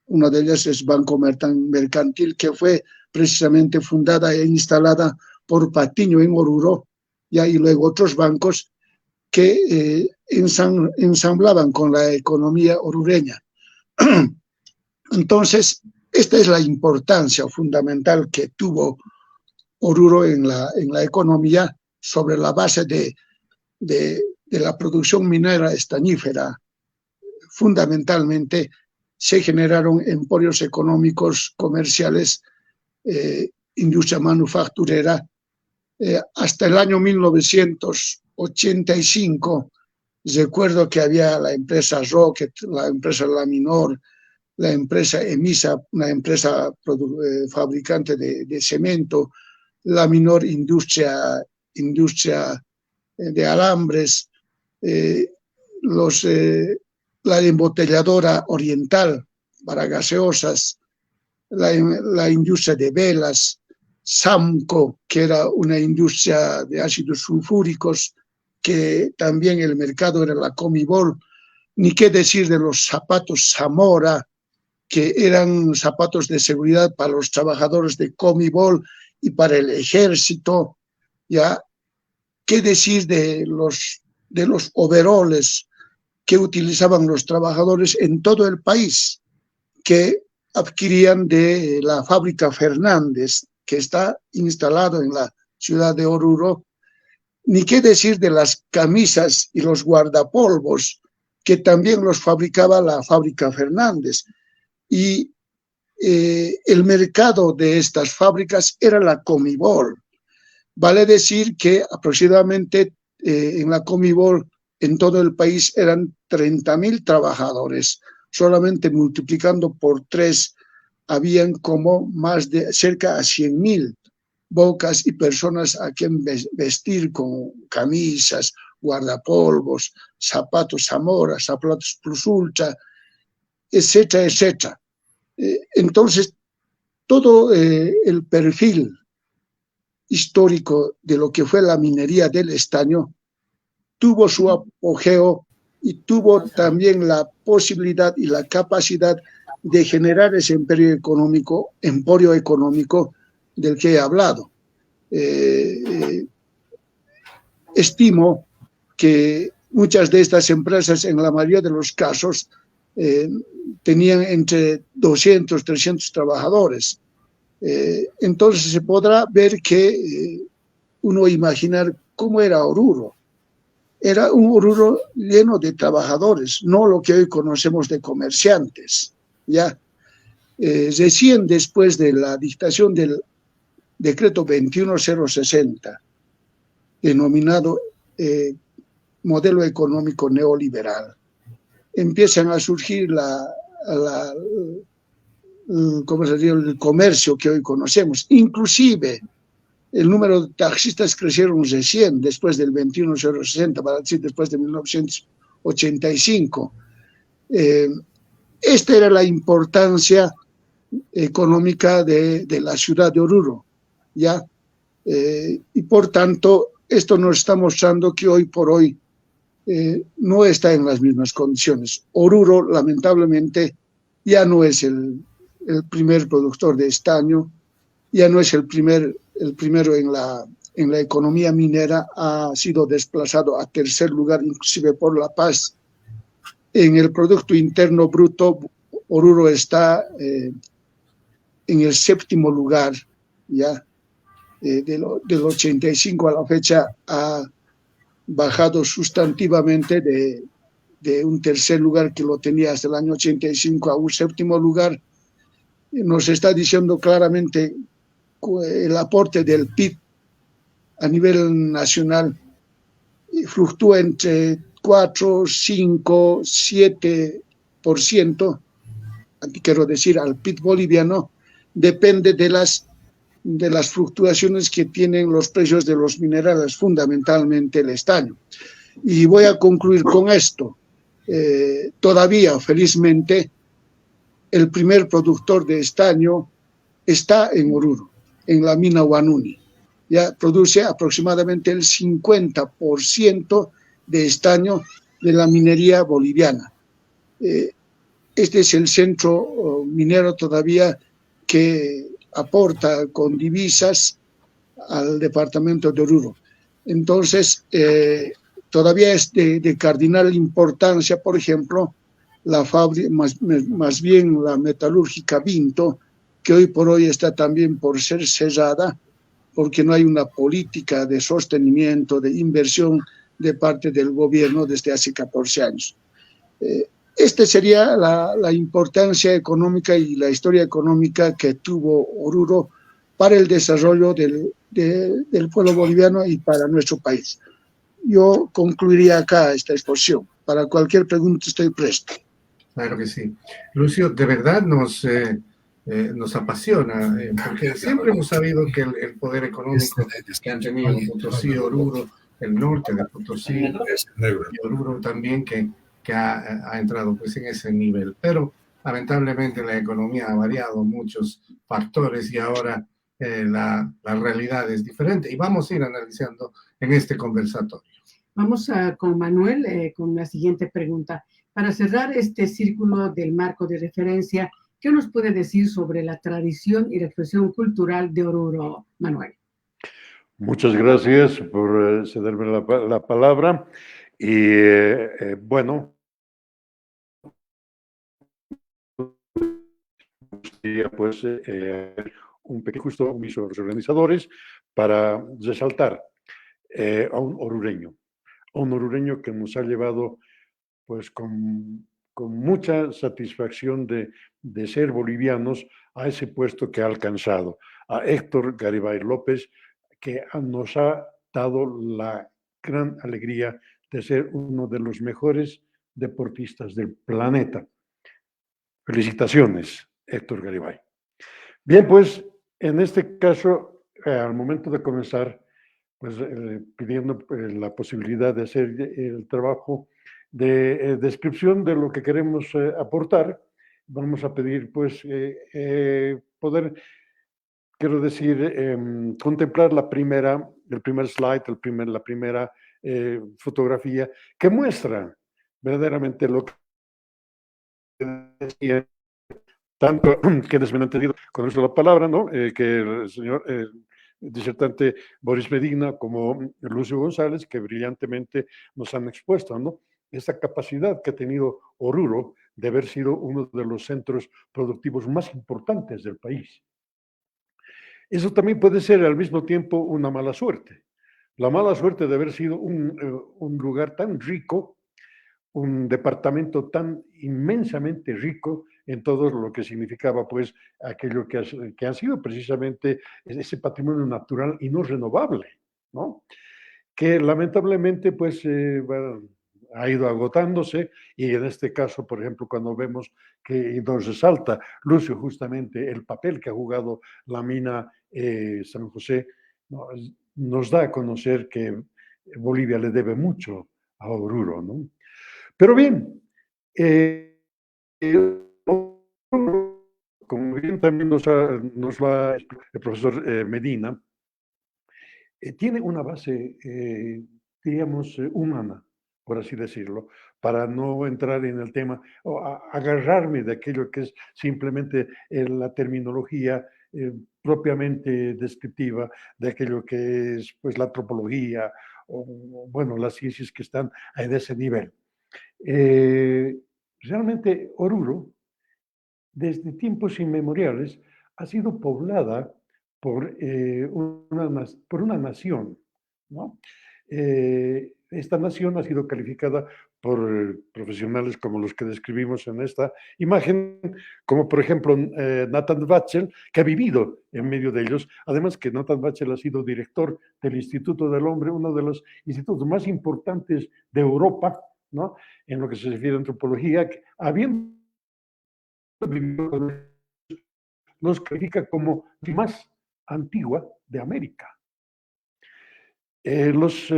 una de ellas es Banco Mercantil, que fue precisamente fundada e instalada por Patiño en Oruro, y luego otros bancos que ensamblaban con la economía orureña. Entonces, esta es la importancia fundamental que tuvo Oruro en la economía sobre la base de la producción minera estañífera. Fundamentalmente se generaron emporios económicos, comerciales, industria manufacturera. Hasta el año 1985 Recuerdo que había la empresa Rocket, la empresa Laminor, la empresa Emisa, una empresa fabricante de cemento, Laminor Industria de alambres, la embotelladora Oriental para gaseosas, la industria de velas, Samco, que era una industria de ácidos sulfúricos, que también el mercado era la Comibol, ni qué decir de los zapatos Zamora, que eran zapatos de seguridad para los trabajadores de Comibol y para el ejército, ¿ya? ¿Qué decir de los overoles que utilizaban los trabajadores en todo el país, que adquirían de la fábrica Fernández, que está instalado en la ciudad de Oruro? Ni qué decir de las camisas y los guardapolvos, que también los fabricaba la fábrica Fernández. Y el mercado de estas fábricas era la Comibol. Vale decir que aproximadamente en la Comibol en todo el país eran 30.000 trabajadores. Solamente multiplicando por 3 habían como más de cerca a 100.000 bocas y personas a quien vestir con camisas, guardapolvos, zapatos Zamora, zapatos Plus Ultra, etcétera, etcétera. Entonces, todo el perfil histórico de lo que fue la minería del estaño tuvo su apogeo y tuvo también la posibilidad y la capacidad de generar ese emporio económico del que he hablado. Estimo que muchas de estas empresas, en la mayoría de los casos, tenían entre 200, 300 trabajadores. Entonces se podrá ver que uno imaginar cómo era Oruro. Era un Oruro lleno de trabajadores, no lo que hoy conocemos de comerciantes, ¿ya? Recién después de la dictación del decreto 21060, denominado modelo económico neoliberal, empiezan a surgir el comercio que hoy conocemos. Inclusive el número de taxistas crecieron recién después del 21060, para decir después de 1985. Esta era la importancia económica de la ciudad de Oruro, ¿ya? Y por tanto, esto nos está mostrando que hoy por hoy no está en las mismas condiciones. Oruro, lamentablemente, ya no es el primer productor de estaño, ya no es el primero en la economía minera, ha sido desplazado a tercer lugar, inclusive por La Paz. En el Producto Interno Bruto, Oruro está en el 7º lugar, ya. Del 85 a la fecha ha bajado sustantivamente de un tercer lugar que lo tenía hasta el año 85 a un 7º lugar. Nos está diciendo claramente el aporte del PIB a nivel nacional fluctúa entre 4, 5, 7%, quiero decir, al PIB boliviano, depende de las fluctuaciones que tienen los precios de los minerales, fundamentalmente el estaño. Y voy a concluir con esto. Todavía, felizmente, el primer productor de estaño está en Oruro, en la mina Huanuni. Ya produce aproximadamente el 50% de estaño de la minería boliviana. Este es el centro minero todavía que aporta con divisas al departamento de Oruro. Entonces, todavía es de cardinal importancia, por ejemplo, la fábrica, más bien la metalúrgica Vinto, que hoy por hoy está también por ser cerrada, porque no hay una política de sostenimiento, de inversión de parte del gobierno desde hace 14 años. Esta sería la importancia económica y la historia económica que tuvo Oruro para el desarrollo del pueblo boliviano y para nuestro país. yo concluiría acá esta exposición. Para cualquier pregunta estoy presto. Claro que sí. Lucio, de verdad nos apasiona, porque siempre hemos sabido que el poder económico que han tenido Potosí, Oruro, el norte de Potosí y Oruro también, que ha entrado pues en ese nivel. Pero lamentablemente la economía ha variado muchos factores y ahora la realidad es diferente. Y vamos a ir analizando en este conversatorio. Vamos con Manuel con la siguiente pregunta. Para cerrar este círculo del marco de referencia, ¿qué nos puede decir sobre la tradición y la expresión cultural de Oruro, Manuel? Muchas gracias por cederme la palabra. Y bueno, pues un pequeño justo mis organizadores para resaltar a un orureño que nos ha llevado pues con mucha satisfacción de ser bolivianos a ese puesto que ha alcanzado, a Héctor Garibay López, que nos ha dado la gran alegría de ser uno de los mejores deportistas del planeta. Felicitaciones, Héctor Garibay. Bien, pues en este caso, al momento de comenzar, pues pidiendo la posibilidad de hacer el trabajo de descripción de lo que queremos aportar, vamos a pedir pues poder, quiero decir, contemplar el primer slide, la primera fotografía que muestra verdaderamente lo que decía, tanto que desmenentendido con eso la palabra, ¿no? Que el señor disertante Boris Medina como Lucio González, que brillantemente nos han expuesto, ¿no? Esa capacidad que ha tenido Oruro de haber sido uno de los centros productivos más importantes del país. Eso también puede ser al mismo tiempo una mala suerte. La mala suerte de haber sido un lugar tan rico, un departamento tan inmensamente rico en todo lo que significaba pues aquello que ha sido precisamente ese patrimonio natural y no renovable, ¿no? Que lamentablemente pues ha ido agotándose y en este caso, por ejemplo, cuando vemos que nos resalta Lucio justamente el papel que ha jugado la mina San José, ¿no? Nos da a conocer que Bolivia le debe mucho a Oruro, ¿no? Pero bien, como bien también nos va el profesor Medina, tiene una base, diríamos, humana, por así decirlo, para no entrar en el tema o agarrarme de aquello que es simplemente la terminología propiamente descriptiva de aquello que es pues la antropología o bueno, las ciencias que están en ese nivel. Realmente Oruro, desde tiempos inmemoriales, ha sido poblada por una nación, ¿no? Esta nación ha sido calificada por profesionales como los que describimos en esta imagen, como por ejemplo Nathan Batchel, que ha vivido en medio de ellos. Además que Nathan Batchel ha sido director del Instituto del Hombre, uno de los institutos más importantes de Europa, ¿no? En lo que se refiere a antropología, habiendo vivido, los califica como la más antigua de América. Ellos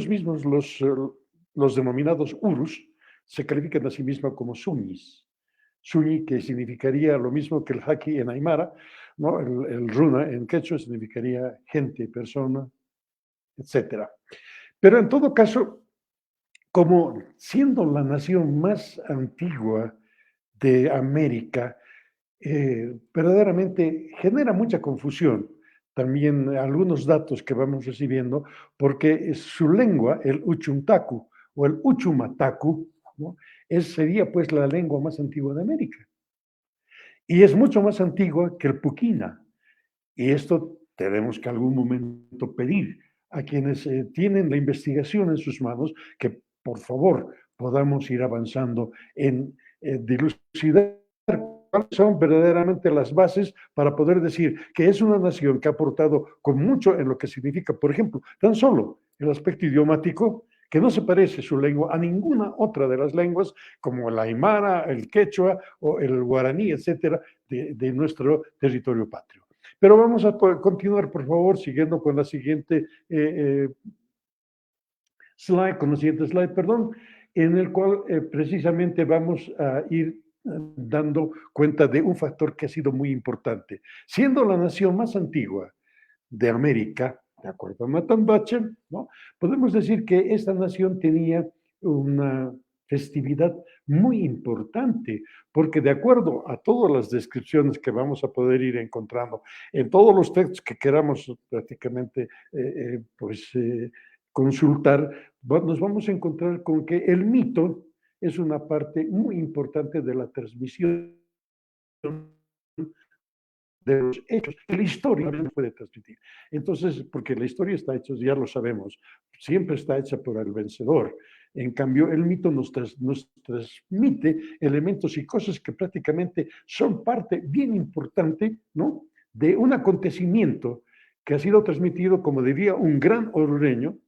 mismos, los denominados Urus, se califican a sí mismos como Suñis. Suñi, que significaría lo mismo que el Haki en Aymara, ¿no? El Runa en Quechua significaría gente, persona, etc. Pero en todo caso, como siendo la nación más antigua de América, verdaderamente genera mucha confusión también algunos datos que vamos recibiendo, porque su lengua, el Uchuntaku o el Uchumataku, ¿no? Sería pues la lengua más antigua de América. Y es mucho más antigua que el Puquina. Y esto tenemos que algún momento pedir a quienes tienen la investigación en sus manos que por favor podamos ir avanzando en dilucidar son verdaderamente las bases para poder decir que es una nación que ha aportado con mucho en lo que significa, por ejemplo, tan solo el aspecto idiomático, que no se parece su lengua a ninguna otra de las lenguas, como el aymara, el quechua o el guaraní, etcétera, de nuestro territorio patrio. Pero vamos a continuar, por favor, siguiendo con la siguiente slide, perdón, en el cual precisamente vamos a ir dando cuenta de un factor que ha sido muy importante. Siendo la nación más antigua de América, de acuerdo a Matambache, ¿no?, podemos decir que esta nación tenía una festividad muy importante, porque de acuerdo a todas las descripciones que vamos a poder ir encontrando en todos los textos que queramos prácticamente consultar, nos vamos a encontrar con que el mito es una parte muy importante de la transmisión de los hechos, que la historia no puede transmitir. Entonces, porque la historia está hecha, ya lo sabemos, siempre está hecha por el vencedor. En cambio, el mito nos transmite elementos y cosas que prácticamente son parte bien importante, ¿no?, de un acontecimiento que ha sido transmitido, como diría un gran orureño,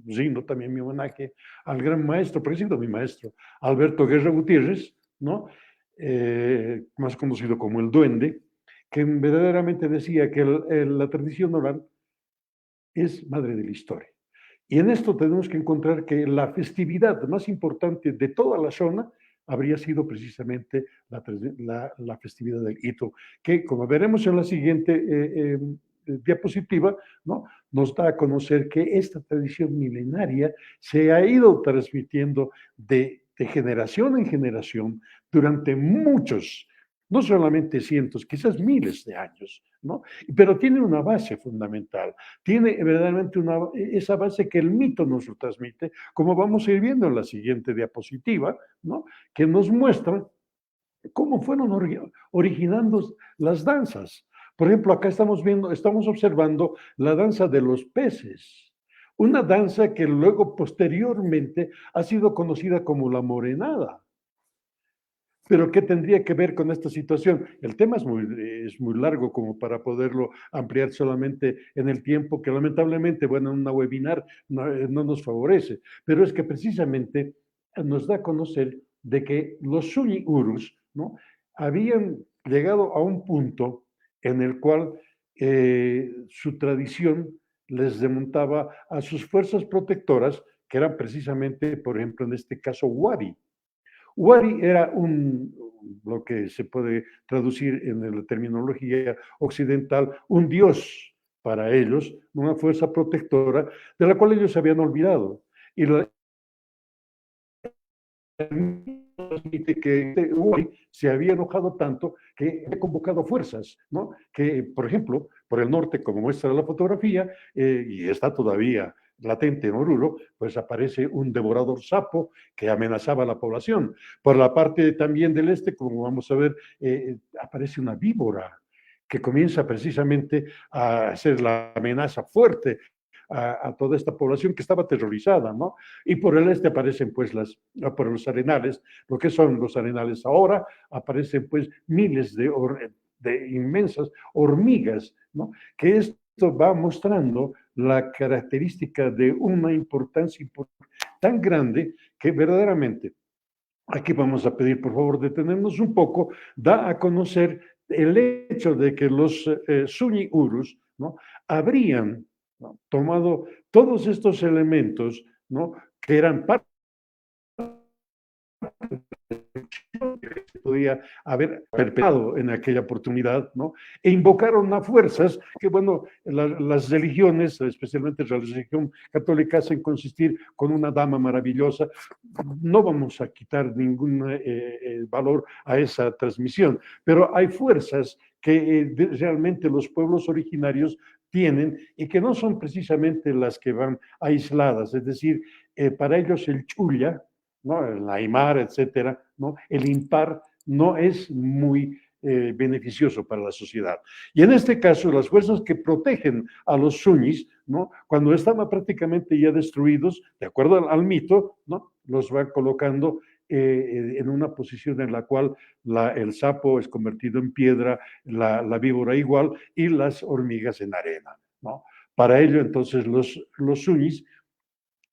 rindo también mi homenaje al gran maestro, porque ha sido mi maestro, Alberto Guerra Gutiérrez, ¿no?, más conocido como el Duende, que verdaderamente decía que la tradición oral es madre de la historia. Y en esto tenemos que encontrar que la festividad más importante de toda la zona habría sido precisamente la festividad del Ito, que, como veremos en la siguiente diapositiva, ¿no?, nos da a conocer que esta tradición milenaria se ha ido transmitiendo de generación en generación durante muchos, no solamente cientos, quizás miles de años, ¿no? Pero tiene una base fundamental, tiene verdaderamente esa base que el mito nos lo transmite, como vamos a ir viendo en la siguiente diapositiva, ¿no?, que nos muestra cómo fueron originando las danzas. Por ejemplo, acá estamos observando la danza de los peces, una danza que luego posteriormente ha sido conocida como la morenada. Pero ¿qué tendría que ver con esta situación? El tema es muy largo como para poderlo ampliar solamente en el tiempo, que lamentablemente, bueno, en una webinar no nos favorece. Pero es que precisamente nos da a conocer de que los Zuñi Urus, ¿no?, habían llegado a un punto en el cual su tradición les remontaba a sus fuerzas protectoras, que eran precisamente, por ejemplo, en este caso, Wari. Wari era lo que se puede traducir en la terminología occidental, un dios para ellos, una fuerza protectora de la cual ellos se habían olvidado. Y transmite que Wari se había enojado tanto que había convocado fuerzas, ¿no?, que, por ejemplo, por el norte, como muestra la fotografía, y está todavía latente en Oruro, pues aparece un devorador sapo que amenazaba a la población. Por la parte también del este, como vamos a ver, aparece una víbora que comienza precisamente a ser la amenaza fuerte a toda esta población que estaba aterrorizada, ¿no? Y por el este aparecen pues por los arenales. ¿Lo que son los arenales ahora? Aparecen pues miles de inmensas hormigas, ¿no?, que esto va mostrando la característica de una importancia tan grande que verdaderamente, aquí vamos a pedir por favor detenernos un poco, da a conocer el hecho de que los Zuñi Urus, ¿no?, habrían, ¿no?, tomado todos estos elementos, ¿no?, que eran parte que se podía haber perpetrado en aquella oportunidad, ¿no?, e invocaron a fuerzas que, bueno, las religiones, especialmente la religión católica, hacen consistir con una dama maravillosa. No vamos a quitar ningún valor a esa transmisión, pero hay fuerzas que realmente los pueblos originarios tienen y que no son precisamente las que van aisladas, es decir, para ellos el chulla, ¿no?, el aymar, etcétera, ¿no?, el impar no es muy beneficioso para la sociedad. Y en este caso, las fuerzas que protegen a los Zuñis, ¿no?, cuando estaban prácticamente ya destruidos, de acuerdo al mito, ¿no?, los van colocando en una posición en la cual el sapo es convertido en piedra, la víbora igual y las hormigas en arena, ¿no? Para ello, entonces, los suñis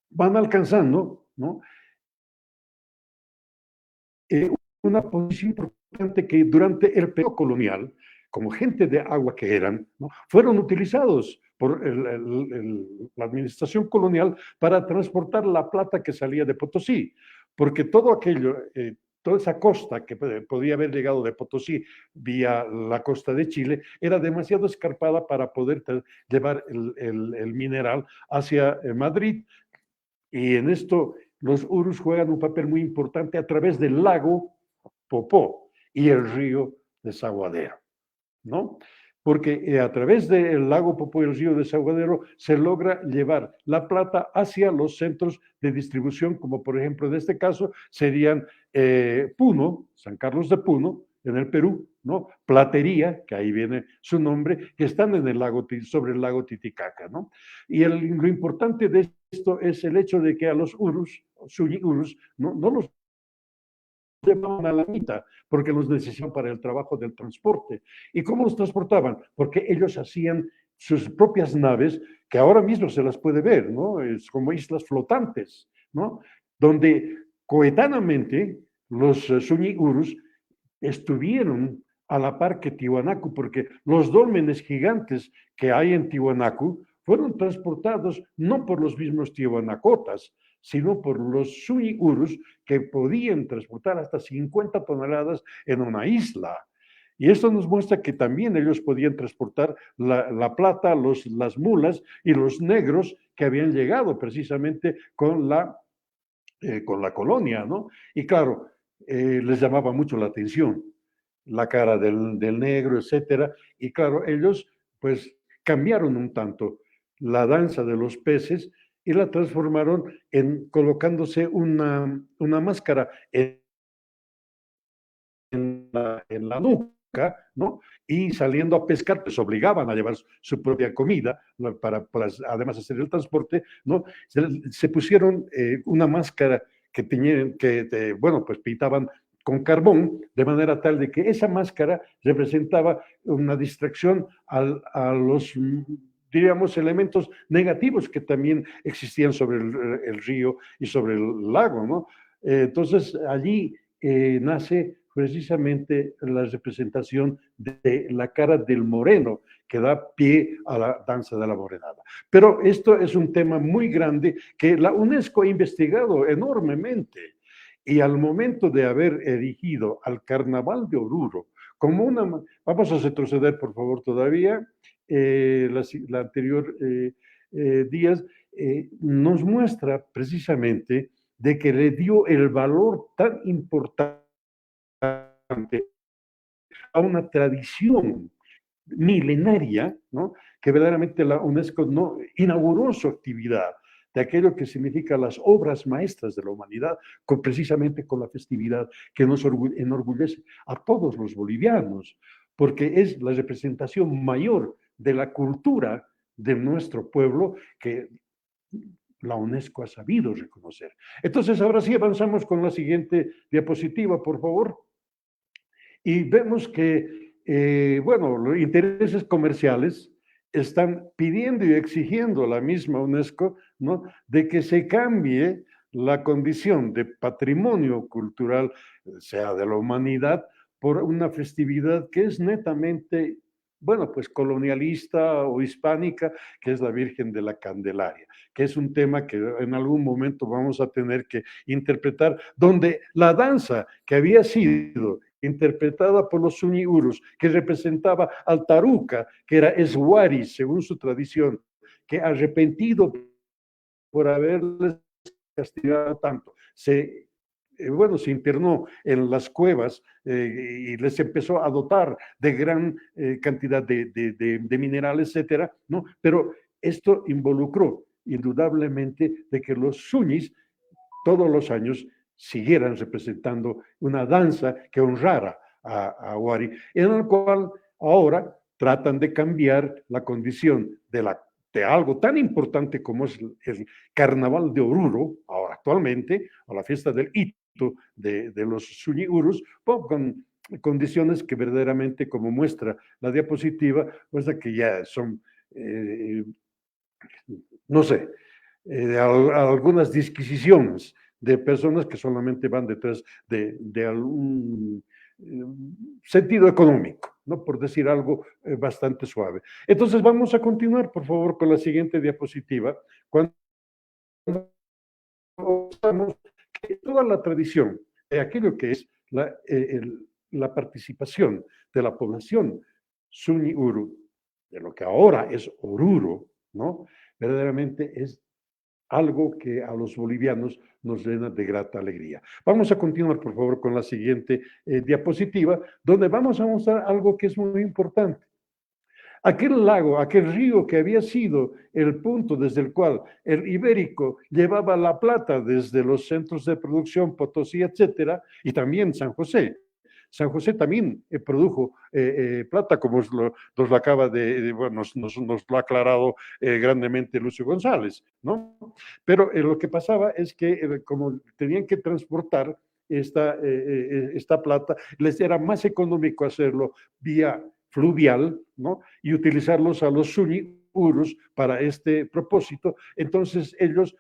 van alcanzando, ¿no? Una posición importante que durante el periodo colonial, como gente de agua que eran, ¿no? Fueron utilizados por la administración colonial para transportar la plata que salía de Potosí, porque todo aquello, toda esa costa que podía haber llegado de Potosí vía la costa de Chile, era demasiado escarpada para poder llevar el mineral hacia Madrid. Y en esto los urus juegan un papel muy importante a través del lago Popó y el río Desaguadero, ¿no? Porque a través del lago Popó y el río Desaguadero se logra llevar la plata hacia los centros de distribución, como por ejemplo en este caso serían Puno, San Carlos de Puno, en el Perú, ¿no? Platería, que ahí viene su nombre, que están en el lago, sobre el lago Titicaca, ¿no? Y lo importante de esto es el hecho de que a los urus, suñi urus, no los llevaban a la mitad, porque los necesitaban para el trabajo del transporte. ¿Y cómo los transportaban? Porque ellos hacían sus propias naves, que ahora mismo se las puede ver, ¿no? Es como islas flotantes, ¿no? Donde coetáneamente los suñi urus estuvieron a la par que Tiwanaku, porque los dólmenes gigantes que hay en Tiwanaku fueron transportados no por los mismos tiwanacotas, sino por los suñi urus que podían transportar hasta 50 toneladas en una isla. Y esto nos muestra que también ellos podían transportar la plata, las mulas y los negros que habían llegado precisamente con la colonia, ¿no? Y claro, les llamaba mucho la atención la cara del negro, etcétera. Y claro, ellos pues cambiaron un tanto la danza de los peces y la transformaron en colocándose una máscara en la nuca, ¿no? Y saliendo a pescar, pues obligaban a llevar su propia comida para además hacer el transporte, ¿no? Se pusieron una máscara que tenían, bueno, pues pintaban con carbón, de manera tal de que esa máscara representaba una distracción a los, diríamos, elementos negativos que también existían sobre el río y sobre el lago, ¿no? Entonces, allí nace precisamente la representación de la cara del moreno, que da pie a la danza de la morenada. Pero esto es un tema muy grande que la UNESCO ha investigado enormemente. Y al momento de haber erigido al Carnaval de Oruro como una... Vamos a retroceder, por favor, todavía. La anterior días nos muestra precisamente de que le dio el valor tan importante a una tradición milenaria, ¿no? Que verdaderamente la UNESCO no inauguró su actividad de aquello que significa las obras maestras de la humanidad, precisamente con la festividad que nos enorgullece a todos los bolivianos, porque es la representación mayor de la cultura de nuestro pueblo que la UNESCO ha sabido reconocer. Entonces, ahora sí avanzamos con la siguiente diapositiva, por favor. Y vemos que, bueno, los intereses comerciales están pidiendo y exigiendo a la misma UNESCO, ¿no?, de que se cambie la condición de patrimonio cultural, sea de la humanidad, por una festividad que es netamente, bueno, pues colonialista o hispánica, que es la Virgen de la Candelaria, que es un tema que en algún momento vamos a tener que interpretar, donde la danza que había sido interpretada por los suñi urus, que representaba al Taruca, que era Eswari, según su tradición, que arrepentido por haberles castigado tanto, se internó en las cuevas y les empezó a dotar de gran cantidad de minerales, etcétera, ¿no? Pero esto involucró indudablemente de que los suñis todos los años siguieran representando una danza que honrara a Wari, en el cual ahora tratan de cambiar la condición de algo tan importante como es el Carnaval de Oruro, ahora actualmente, o la fiesta del Ito, de los Suñi-Urus, con condiciones que verdaderamente, como muestra la diapositiva, muestra que ya son, no sé, algunas disquisiciones de personas que solamente van detrás de algún sentido económico, ¿no? Por decir algo bastante suave. Entonces vamos a continuar, por favor, con la siguiente diapositiva. Cuando observamos que toda la tradición de aquello que es la participación de la población Suñi-Uru, de lo que ahora es Oruro, ¿no? Verdaderamente es algo que a los bolivianos nos llena de grata alegría. Vamos a continuar, por favor, con la siguiente diapositiva, donde vamos a mostrar algo que es muy importante. Aquel lago, aquel río que había sido el punto desde el cual el Ibérico llevaba la plata desde los centros de producción, Potosí, etcétera, y también San José. San José también produjo plata, como nos lo acaba bueno, nos lo ha aclarado grandemente Lucio González, ¿no? Pero lo que pasaba es que como tenían que transportar esta plata, les era más económico hacerlo vía fluvial, ¿no? Y utilizarlos a los Suñi-Urus para este propósito. Entonces ellos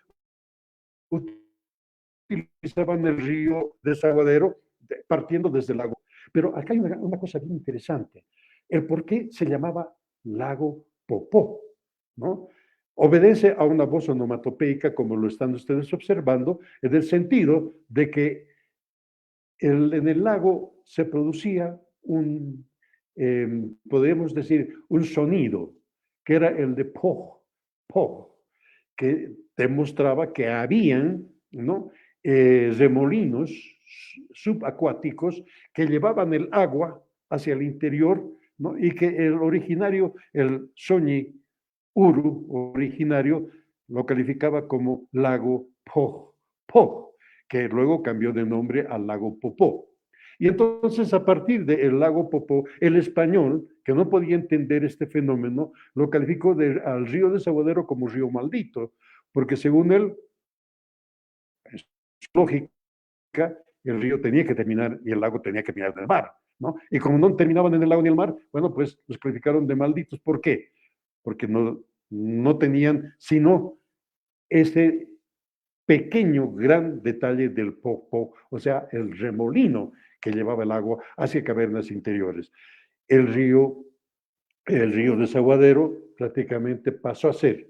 utilizaban el río Desaguadero partiendo desde el lago. Pero acá hay una cosa bien interesante. El por qué se llamaba lago Popó, ¿no? Obedece a una voz onomatopeica, como lo están ustedes observando, en el sentido de que en el lago se producía podríamos decir, un sonido, que era el de poj, poj, que demostraba que habían, ¿no? Remolinos subacuáticos que llevaban el agua hacia el interior, ¿no? Y que el originario, el Suñi-Uru originario, lo calificaba como lago Poj, Poj, que luego cambió de nombre al lago Popó. Y entonces, a partir del lago Popó, el español, que no podía entender este fenómeno, lo calificó al río Desaguadero como río maldito, porque según él, es lógica, el río tenía que terminar y el lago tenía que terminar en el mar, ¿no? Y como no terminaban en el lago ni el mar, bueno, pues los calificaron de malditos. ¿Por qué? Porque no tenían sino ese pequeño, gran detalle del Popó, o sea, el remolino que llevaba el agua hacia cavernas interiores. El río Desaguadero prácticamente pasó a ser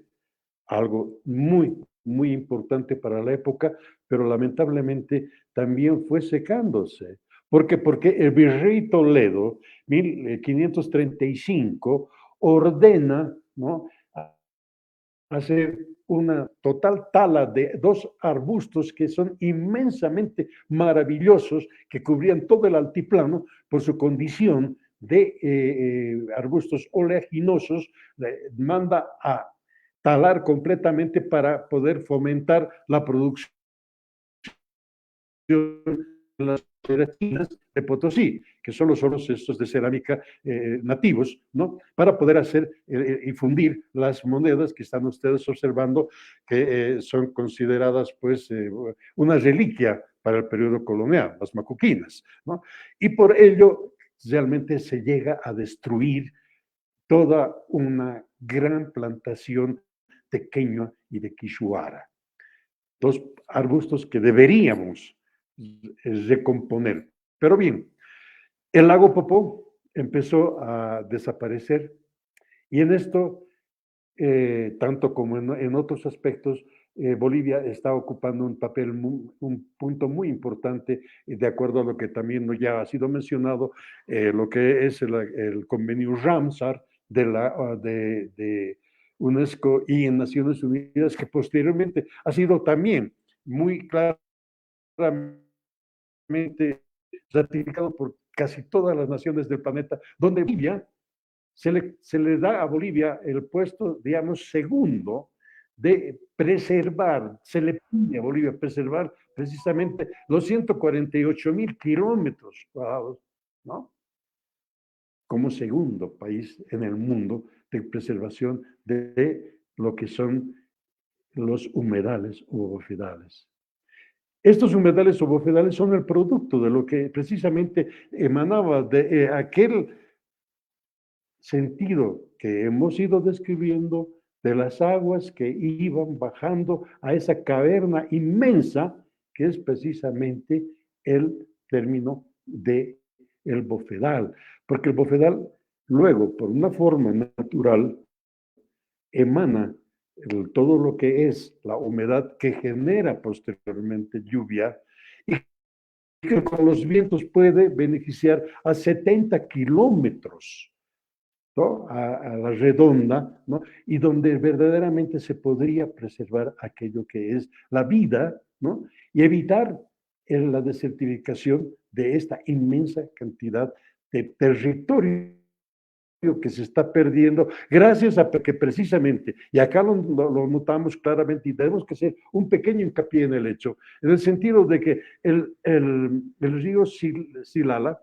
algo muy, muy importante para la época, pero lamentablemente también fue secándose. ¿Por qué? Porque el virrey Toledo, 1535, ordena, ¿no?, hacer una total tala de 2 arbustos que son inmensamente maravillosos, que cubrían todo el altiplano por su condición de arbustos oleaginosos. Manda a talar completamente para poder fomentar la producción de las ceraminas de Potosí, que son los hornos estos de cerámica nativos, ¿no? Para poder hacer y fundir las monedas que están ustedes observando, que son consideradas, pues, una reliquia para el periodo colonial, las macuquinas, ¿no? Y por ello, realmente se llega a destruir toda una gran plantación de queñua y de quichuara. 2 arbustos que deberíamos recomponer. Pero bien, el lago Popó empezó a desaparecer y en esto, tanto como en otros aspectos, Bolivia está ocupando un papel, un punto muy importante, de acuerdo a lo que también ya ha sido mencionado, lo que es el convenio Ramsar de UNESCO y en Naciones Unidas, que posteriormente ha sido también muy claramente ratificado por casi todas las naciones del planeta, donde Bolivia se le da a Bolivia el puesto, digamos, segundo de preservar, se le pide a Bolivia preservar precisamente los 148,000 kilómetros cuadrados, ¿no? Como segundo país en el mundo de preservación de lo que son los humedales u ovidales. Estos humedales o bofedales son el producto de lo que precisamente emanaba de aquel sentido que hemos ido describiendo de las aguas que iban bajando a esa caverna inmensa que es precisamente el término de el bofedal, porque el bofedal luego, por una forma natural, emana todo lo que es la humedad que genera posteriormente lluvia y que con los vientos puede beneficiar a 70 kilómetros, ¿no? A la redonda, ¿no? Y donde verdaderamente se podría preservar aquello que es la vida, ¿no? Y evitar la desertificación de esta inmensa cantidad de territorio que se está perdiendo gracias a que precisamente, y acá lo notamos claramente y tenemos que hacer un pequeño hincapié en el hecho, en el sentido de que el río Silala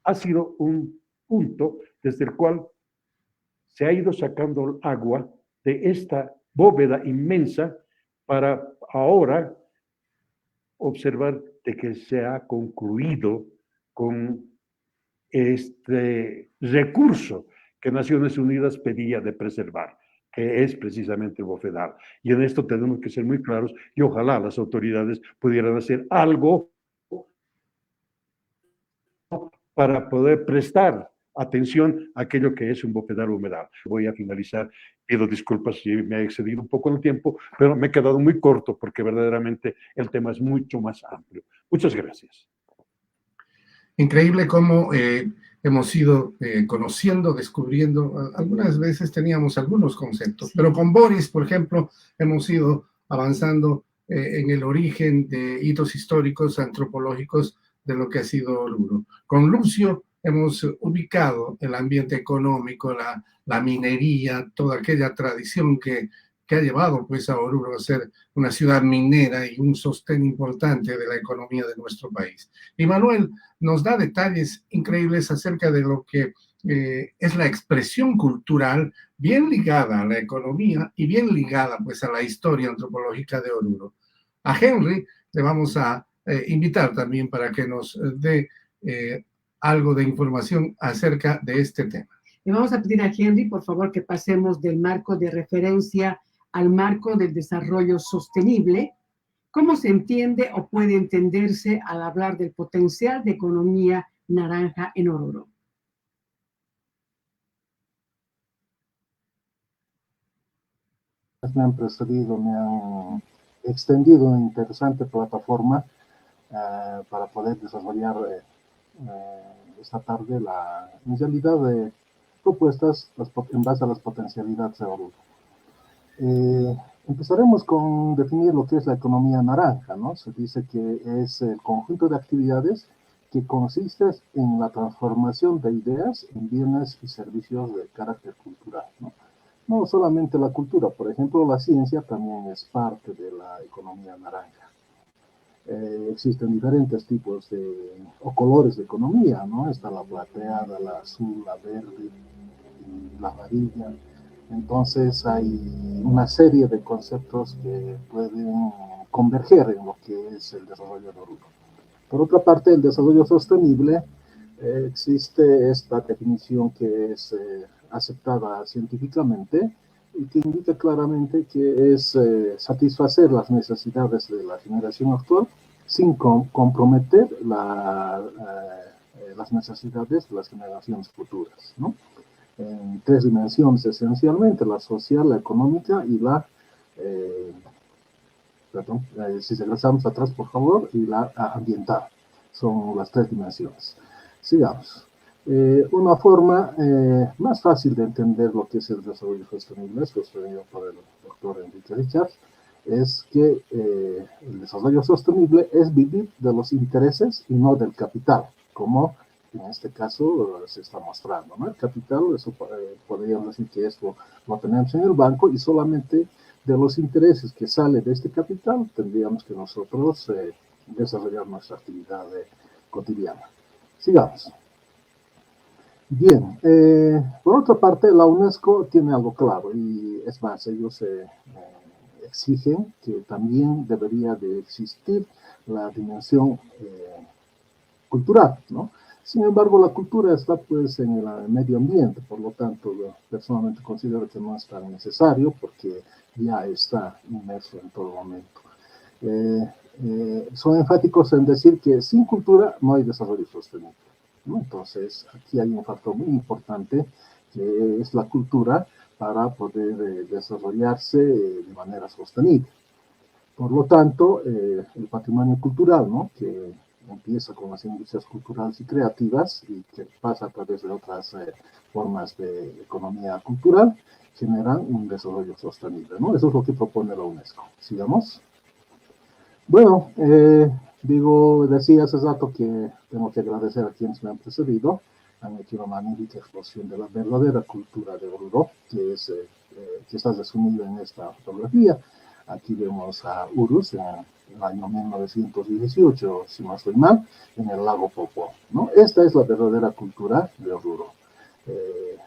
ha sido un punto desde el cual se ha ido sacando agua de esta bóveda inmensa para ahora observar de que se ha concluido con este recurso que Naciones Unidas pedía de preservar, que es precisamente el bofedal. Y en esto tenemos que ser muy claros y ojalá las autoridades pudieran hacer algo para poder prestar atención a aquello que es un bofedal humedal. Voy a finalizar, pido disculpas si me he excedido un poco en el tiempo, pero me he quedado muy corto porque verdaderamente el tema es mucho más amplio. Muchas gracias. Increíble cómo hemos ido conociendo, descubriendo. Algunas veces teníamos algunos conceptos, pero con Boris, por ejemplo, hemos ido avanzando en el origen de hitos históricos, antropológicos de lo que ha sido Oruro. Con Lucio hemos ubicado el ambiente económico, la minería, toda aquella tradición que ha llevado pues a Oruro a ser una ciudad minera y un sostén importante de la economía de nuestro país. Y Manuel nos da detalles increíbles acerca de lo que es la expresión cultural bien ligada a la economía y bien ligada pues a la historia antropológica de Oruro. A Henry le vamos a invitar también para que nos dé algo de información acerca de este tema. Le vamos a pedir a Henry, por favor, que pasemos del marco de referencia al marco del desarrollo sostenible. ¿Cómo se entiende o puede entenderse al hablar del potencial de economía naranja en Oruro? Me han precedido, me han extendido una interesante plataforma para poder desarrollar esta tarde la inicialidad de propuestas en base a las potencialidades de Oruro. Empezaremos con definir lo que es la economía naranja, ¿no? Se dice que es el conjunto de actividades que consiste en la transformación de ideas en bienes y servicios de carácter cultural, ¿no? No solamente la cultura, por ejemplo, la ciencia también es parte de la economía naranja. Existen diferentes tipos o colores de economía, ¿no? Está la plateada, la azul, la verde, la amarilla. Entonces hay una serie de conceptos que pueden converger en lo que es el desarrollo de Oruro. Por otra parte, el desarrollo sostenible, existe esta definición que es aceptada científicamente y que indica claramente que es satisfacer las necesidades de la generación actual sin comprometer las necesidades de las generaciones futuras, ¿no? En tres dimensiones esencialmente, la social, la económica y si regresamos atrás por favor, y la ambiental. Son las tres dimensiones. Sigamos. Una forma más fácil de entender lo que es el desarrollo sostenible, sostenido por el doctor Enrique Richards, es que el desarrollo sostenible es vivir de los intereses y no del capital, como en este caso se está mostrando, ¿no? El capital, eso podríamos decir que esto lo tenemos en el banco y solamente de los intereses que sale de este capital tendríamos que nosotros desarrollar nuestra actividad cotidiana. Sigamos. Bien, por otra parte, la UNESCO tiene algo claro y es más, ellos exigen que también debería de existir la dimensión cultural, ¿no? Sin embargo, la cultura está pues en el medio ambiente, por lo tanto, yo personalmente considero que no es tan necesario porque ya está inmerso en todo momento. Son enfáticos en decir que sin cultura no hay desarrollo sostenible, ¿no? Entonces, aquí hay un factor muy importante que es la cultura para poder desarrollarse de manera sostenible. Por lo tanto, el patrimonio cultural, ¿no? Que empieza con las industrias culturales y creativas y que pasa a través de otras formas de economía cultural, generan un desarrollo sostenible, ¿no? Eso es lo que propone la UNESCO. Sigamos. Bueno, decía hace rato que tengo que agradecer a quienes me han precedido. Han hecho una magnífica exposición de la verdadera cultura de Oruro, que está resumida en esta fotografía. Aquí vemos a Urus en el año 1918, si no estoy mal, en el lago Popó, ¿no? Esta es la verdadera cultura de Oruro,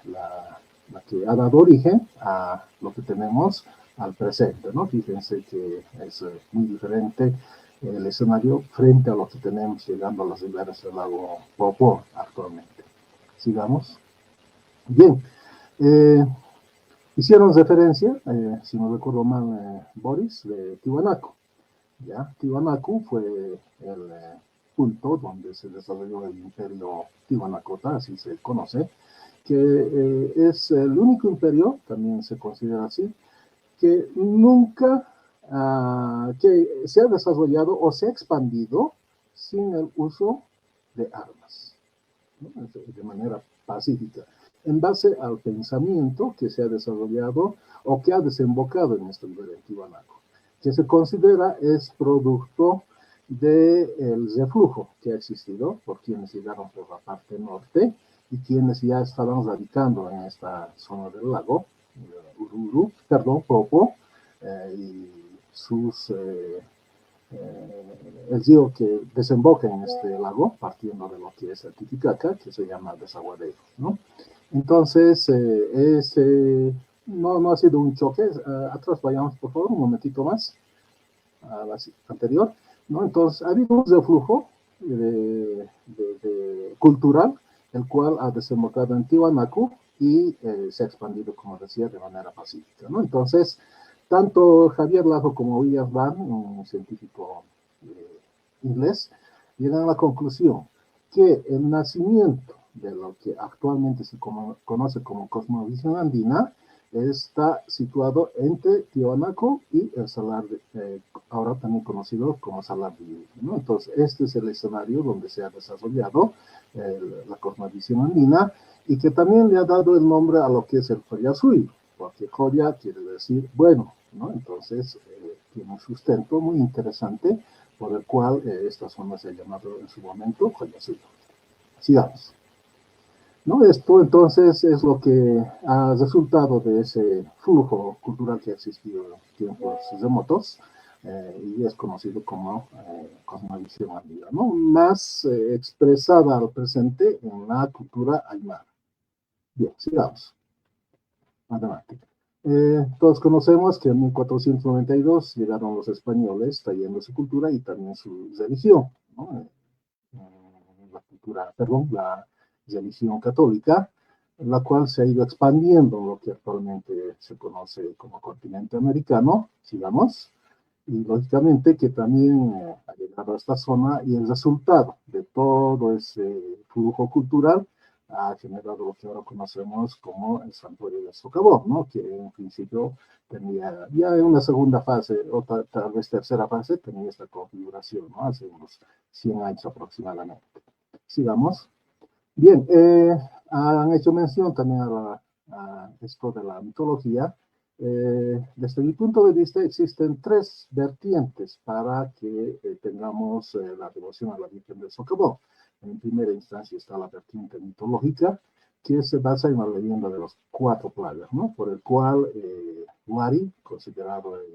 la que ha dado origen a lo que tenemos al presente, ¿no? Fíjense que es muy diferente el escenario frente a lo que tenemos llegando a las riberas del lago Popó actualmente. Sigamos. Bien. Hicieron referencia, si no recuerdo mal, Boris, de Tiwanaku. ¿Ya? Tiwanaku fue el punto donde se desarrolló el imperio Tiwanakota, así se conoce, que es el único imperio, también se considera así, que nunca que se ha desarrollado o se ha expandido sin el uso de armas, ¿no? De manera pacífica, en base al pensamiento que se ha desarrollado o que ha desembocado en este lugar en Tiwanaku, que se considera es producto del reflujo que ha existido por quienes llegaron por la parte norte y quienes ya estaban radicando en esta zona del lago, Popó, y el río que desemboca en este lago, partiendo de lo que es el Titicaca, que se llama desaguadero, ¿no? Entonces, no ha sido un choque. Atrás vayamos, por favor, un momentito más, a la anterior, ¿no? Entonces, ha habido un reflujo cultural, el cual ha desembocado en Tiwanaku y se ha expandido, como decía, de manera pacífica, ¿no? Entonces, tanto Javier Lajo como William Van, un científico inglés, llegan a la conclusión que el nacimiento de lo que actualmente se conoce como cosmovisión andina está situado entre Tiwanaku y el Salar, ahora también conocido como Salar de Uyuni, ¿no? Entonces, este es el escenario donde se ha desarrollado la cosmovisión andina y que también le ha dado el nombre a lo que es el Joya Suyo, porque Joya quiere decir bueno, ¿no? Entonces, tiene un sustento muy interesante por el cual esta zona se ha llamado en su momento Joya Suyo. Sigamos. ¿No? Esto entonces es lo que ha resultado de ese flujo cultural que ha existido en tiempos remotos y es conocido como cosmovisión andina, ¿no? Más expresada al presente en la cultura aymara. Bien, sigamos. Adelante. Todos conocemos que en 1492 llegaron los españoles trayendo su cultura y también su religión, ¿no? La religión católica, la cual se ha ido expandiendo en lo que actualmente se conoce como continente americano, sigamos, y lógicamente que también ha llegado a esta zona y el resultado de todo ese flujo cultural ha generado lo que ahora conocemos como el santuario de Socavón, ¿no? Que en principio tenía ya en una segunda fase, o tal vez tercera fase, tenía esta configuración, ¿no? Hace unos 100 años aproximadamente. Sigamos. Bien, han hecho mención también a esto de la mitología. Desde mi punto de vista existen tres vertientes para que tengamos la devoción a la Virgen del Socavón. En primera instancia está la vertiente mitológica, que se basa en la leyenda de los 4 plagas, ¿no? Por el cual Wari, considerado el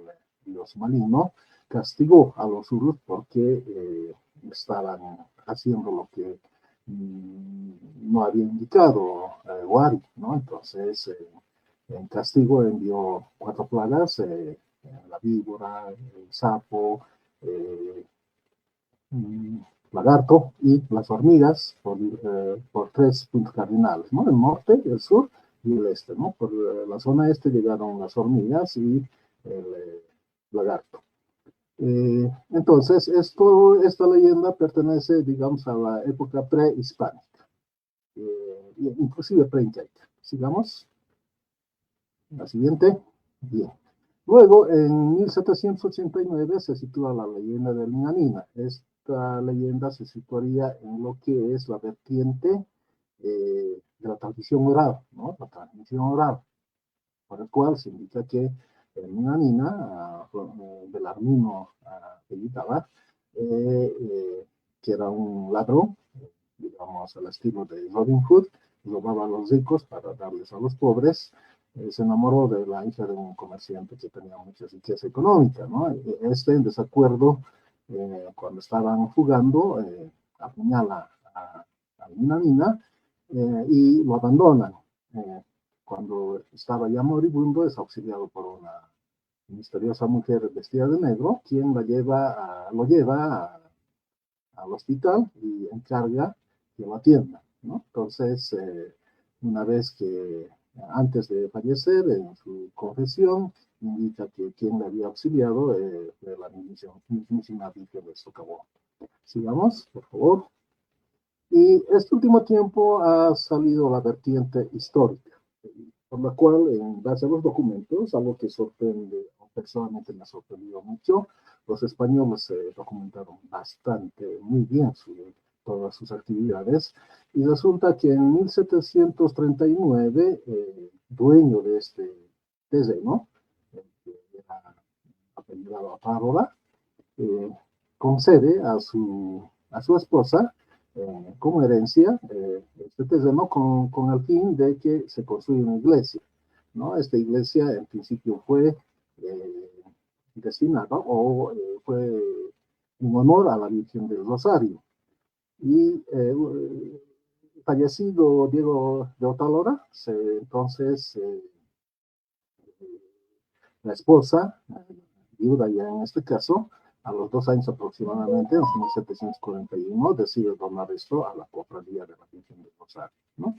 dios maligno, castigó a los Urus porque estaban haciendo lo que no había indicado Wari, ¿no? Entonces, en castigo envió 4 plagas la víbora, el sapo, lagarto y las hormigas por 3 puntos cardinales, ¿no? El norte, el sur y el este, ¿no? Por la zona este llegaron las hormigas y el lagarto. Entonces, esta leyenda pertenece, digamos, a la época prehispánica, inclusive preincaica. Sigamos. La siguiente. Bien. Luego, en 1789 se sitúa la leyenda del Minanina. Esta leyenda se situaría en lo que es la vertiente de la tradición oral, ¿no? La transmisión oral, por el cual se indica que el Minanina, Belarmino Pellitaba, que era un ladrón, digamos, al estilo de Robin Hood, robaba a los ricos para darles a los pobres. Se enamoró de la hija de un comerciante que tenía mucha riqueza económica, ¿no? En desacuerdo, cuando estaban jugando, apuñala a Minanina y lo abandonan. Cuando estaba ya moribundo, es auxiliado por una misteriosa mujer vestida de negro, quien lo lleva al hospital y encarga que lo atienda, ¿no? Entonces, una vez que antes de fallecer, en su confesión, indica que quien le había auxiliado fue la mismísima Virgen del Socavón. Sigamos, por favor. Y este último tiempo ha salido la vertiente histórica, por la cual, en base a los documentos, algo que sorprende, o personalmente me ha sorprendido mucho, los españoles documentaron bastante, muy bien todas sus actividades, y resulta que en 1739, dueño de este terreno, que era apellidado Parrola, concede a su esposa como herencia este terreno con el fin de que se construya una iglesia, ¿no? Esta iglesia en principio fue destinada o fue en honor a la Virgen del Rosario. Y fallecido Diego de Otalora, entonces la esposa, viuda ya en este caso, a los 2 años aproximadamente, en 1741, decide donar esto a la cofradía de la Virgen del Rosario, ¿no?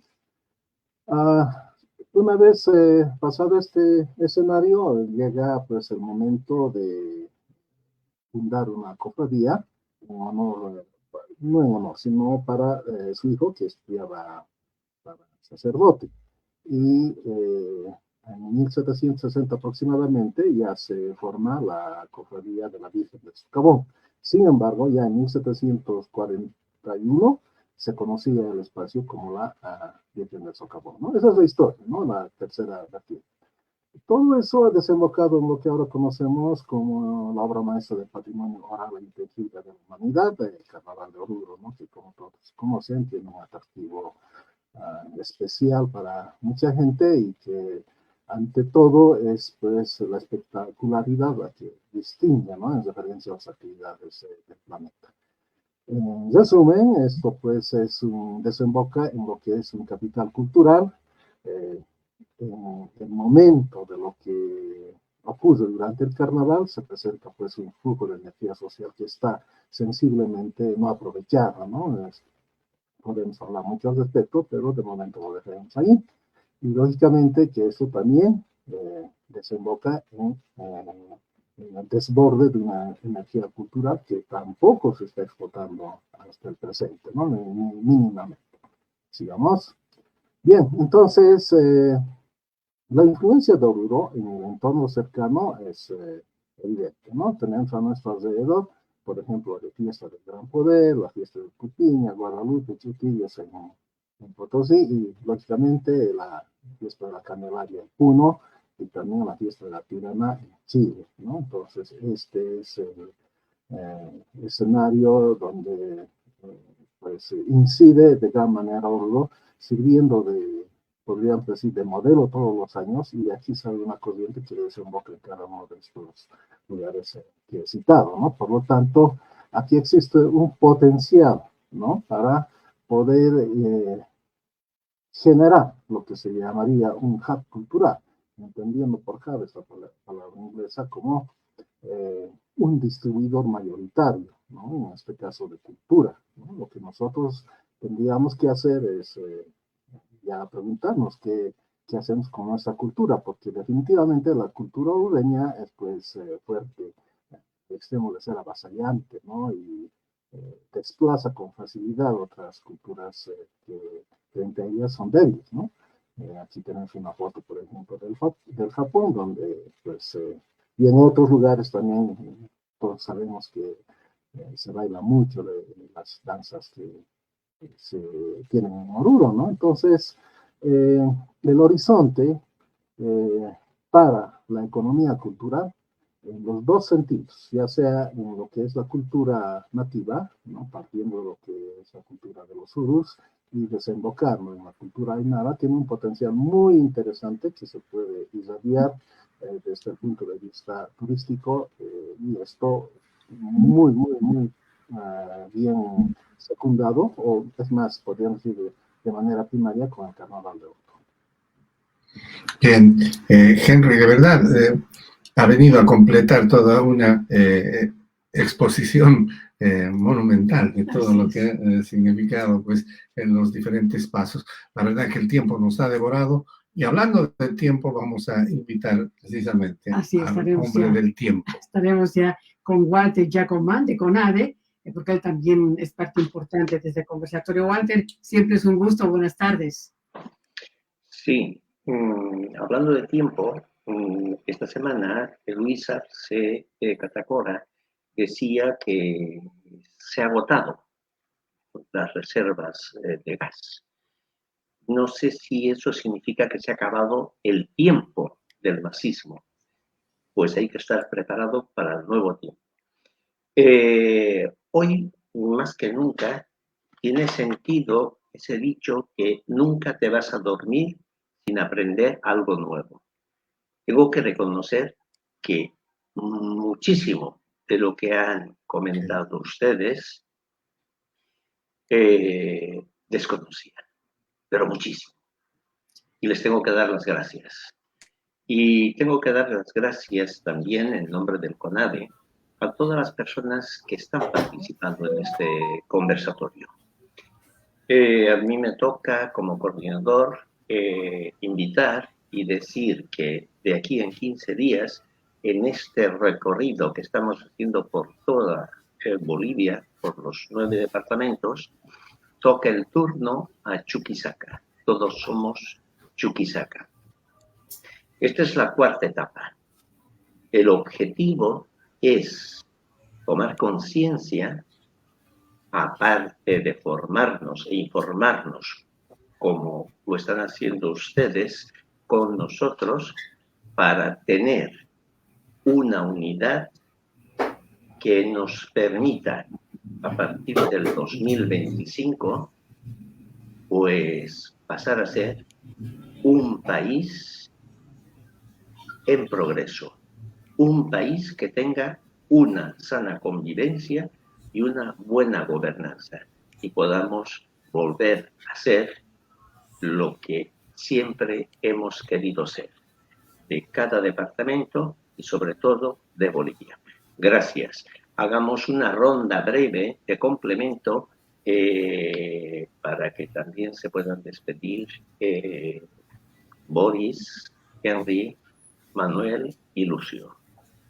Una vez pasado este escenario, llega pues el momento de fundar una cofradía en honor, no en honor, sino para su hijo que estudiaba para sacerdote. Y en 1760 aproximadamente ya se forma la cofradía de la Virgen del Socavón. Sin embargo, ya en 1741 se conocía el espacio como la Virgen del Socavón, ¿no? Esa es la historia, ¿no? La tercera vertiente. Todo eso ha desembocado en lo que ahora conocemos como la obra maestra del patrimonio oral e intangible de la humanidad, el Carnaval de Oruro, ¿no? Que como todos conocen, tiene un atractivo especial para mucha gente y que ante todo es pues la espectacularidad la que distingue, ¿no? En referencia a las actividades del planeta. En resumen, esto pues desemboca en lo que es un capital cultural, en el momento de lo que ocurre durante el carnaval se presenta pues un flujo de energía social que está sensiblemente no aprovechada, ¿no? Podemos hablar mucho al respecto, pero de momento lo dejamos ahí. Y lógicamente que eso también desemboca en el desborde de una energía cultural que tampoco se está explotando hasta el presente, ¿no? Mínimamente. Sigamos. Bien, entonces, la influencia de Oruro en el entorno cercano es evidente, ¿no? Tenemos a nuestro alrededor, por ejemplo, la fiesta del Gran Poder, la fiesta de Pupiña, Guadalupe, Chuquillos en Potosí, y lógicamente la fiesta de la Candelaria en Puno, y también la fiesta de la Tirana en Chile, ¿no? Entonces, este es el escenario donde pues incide de gran manera Oruro, sirviendo podríamos decir, de modelo todos los años, y aquí sale una corriente que desemboca en cada uno de estos lugares que he citado, ¿no? Por lo tanto, aquí existe un potencial, ¿no? Para poder generar lo que se llamaría un hub cultural. entendiendo por hub, esta palabra inglesa, como un distribuidor mayoritario, ¿no? En este caso de cultura, ¿no? Lo que nosotros tendríamos que hacer es ya preguntarnos qué hacemos con nuestra cultura, porque definitivamente la cultura hondureña es pues fuerte, extremo de ser avasallante, ¿no? Y desplaza con facilidad otras culturas que entre ellas son débiles, ¿no? Aquí tenemos una foto, por ejemplo, del Japón, donde pues y en otros lugares también todos sabemos que se baila mucho de las danzas que se tienen en Oruro, ¿no? Entonces, el horizonte para la economía cultural en los dos sentidos, ya sea en lo que es la cultura nativa, ¿no? Partiendo de lo que es la cultura de los urus y desembocarlo en la cultura aymara, tiene un potencial muy interesante que se puede irradiar desde el punto de vista turístico y esto muy bien secundado, o es más, podríamos decir de manera primaria con el Carnaval de Oruro. Bien, Henry, de verdad, ha venido a completar toda una exposición monumental de todo lo que ha significado pues, en los diferentes pasos. La verdad que el tiempo nos ha devorado y hablando del tiempo vamos a invitar precisamente al hombre del tiempo. Estaremos ya con Walter Giacomán de CONADE, porque él también es parte importante de este conversatorio. Walter, siempre es un gusto. Buenas tardes. Sí, hablando de tiempo, esta semana Luisa C. Catacora decía que se han agotado las reservas de gas. No sé si eso significa que se ha acabado el tiempo del masismo, pues hay que estar preparado para el nuevo tiempo. Hoy, más que nunca, tiene sentido ese dicho que nunca te vas a dormir sin aprender algo nuevo. Tengo que reconocer que muchísimo de lo que han comentado ustedes desconocía, pero muchísimo. Y les tengo que dar las gracias. Y tengo que dar las gracias también en nombre del CONADE a todas las personas que están participando en este conversatorio. A mí me toca como coordinador invitar y decir que de aquí en 15 días, en este recorrido que estamos haciendo por toda Bolivia, por los 9 departamentos, toca el turno a Chuquisaca. Todos somos Chuquisaca. Esta es la cuarta etapa. El objetivo es tomar conciencia, aparte de formarnos e informarnos, como lo están haciendo ustedes con nosotros, para tener una unidad que nos permita, a partir del 2025, pues pasar a ser un país en progreso, un país que tenga una sana convivencia y una buena gobernanza y podamos volver a ser lo que siempre hemos querido ser, de cada departamento y sobre todo de Bolivia. Gracias. Hagamos una ronda breve de complemento para que también se puedan despedir Boris, Henry, Manuel y Lucio.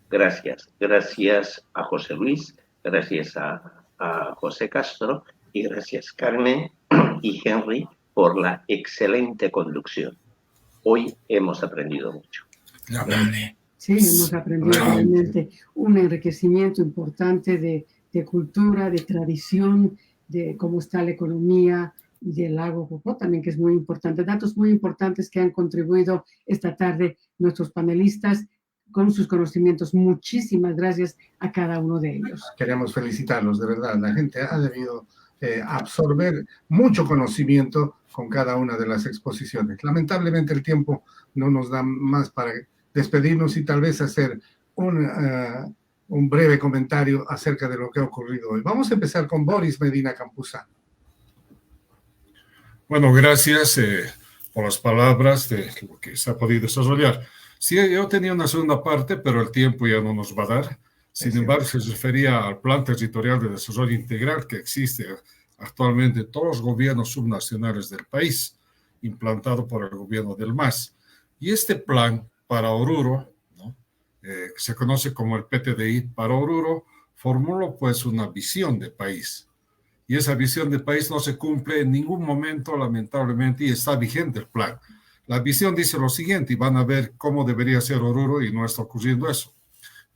Gracias. Gracias a José Luis, gracias a José Castro y gracias Carmen y Henry por la excelente conducción. Hoy hemos aprendido mucho. Sí, hemos aprendido realmente un enriquecimiento importante de cultura, de tradición, de cómo está la economía del lago Popó también, que es muy importante. Datos muy importantes que han contribuido esta tarde nuestros panelistas con sus conocimientos. Muchísimas gracias a cada uno de ellos. Queremos felicitarlos, de verdad. La gente ha debido absorber mucho conocimiento con cada una de las exposiciones. Lamentablemente el tiempo no nos da más para despedirnos y tal vez hacer un breve comentario acerca de lo que ha ocurrido hoy. Vamos a empezar con Boris Medina Campuzano. Bueno, gracias. por las palabras de lo que se ha podido desarrollar. Sí, yo tenía una segunda parte, pero el tiempo ya no nos va a dar. Sin embargo, se refería al Plan Territorial de Desarrollo Integral que existe actualmente en todos los gobiernos subnacionales del país, implantado por el gobierno del MAS. Y este plan para Oruro, ¿no? Que se conoce como el PTDI para Oruro, formuló pues una visión de país. Y esa visión de país no se cumple en ningún momento, lamentablemente, y está vigente el plan. La visión dice lo siguiente, y van a ver cómo debería ser Oruro, y no está ocurriendo eso.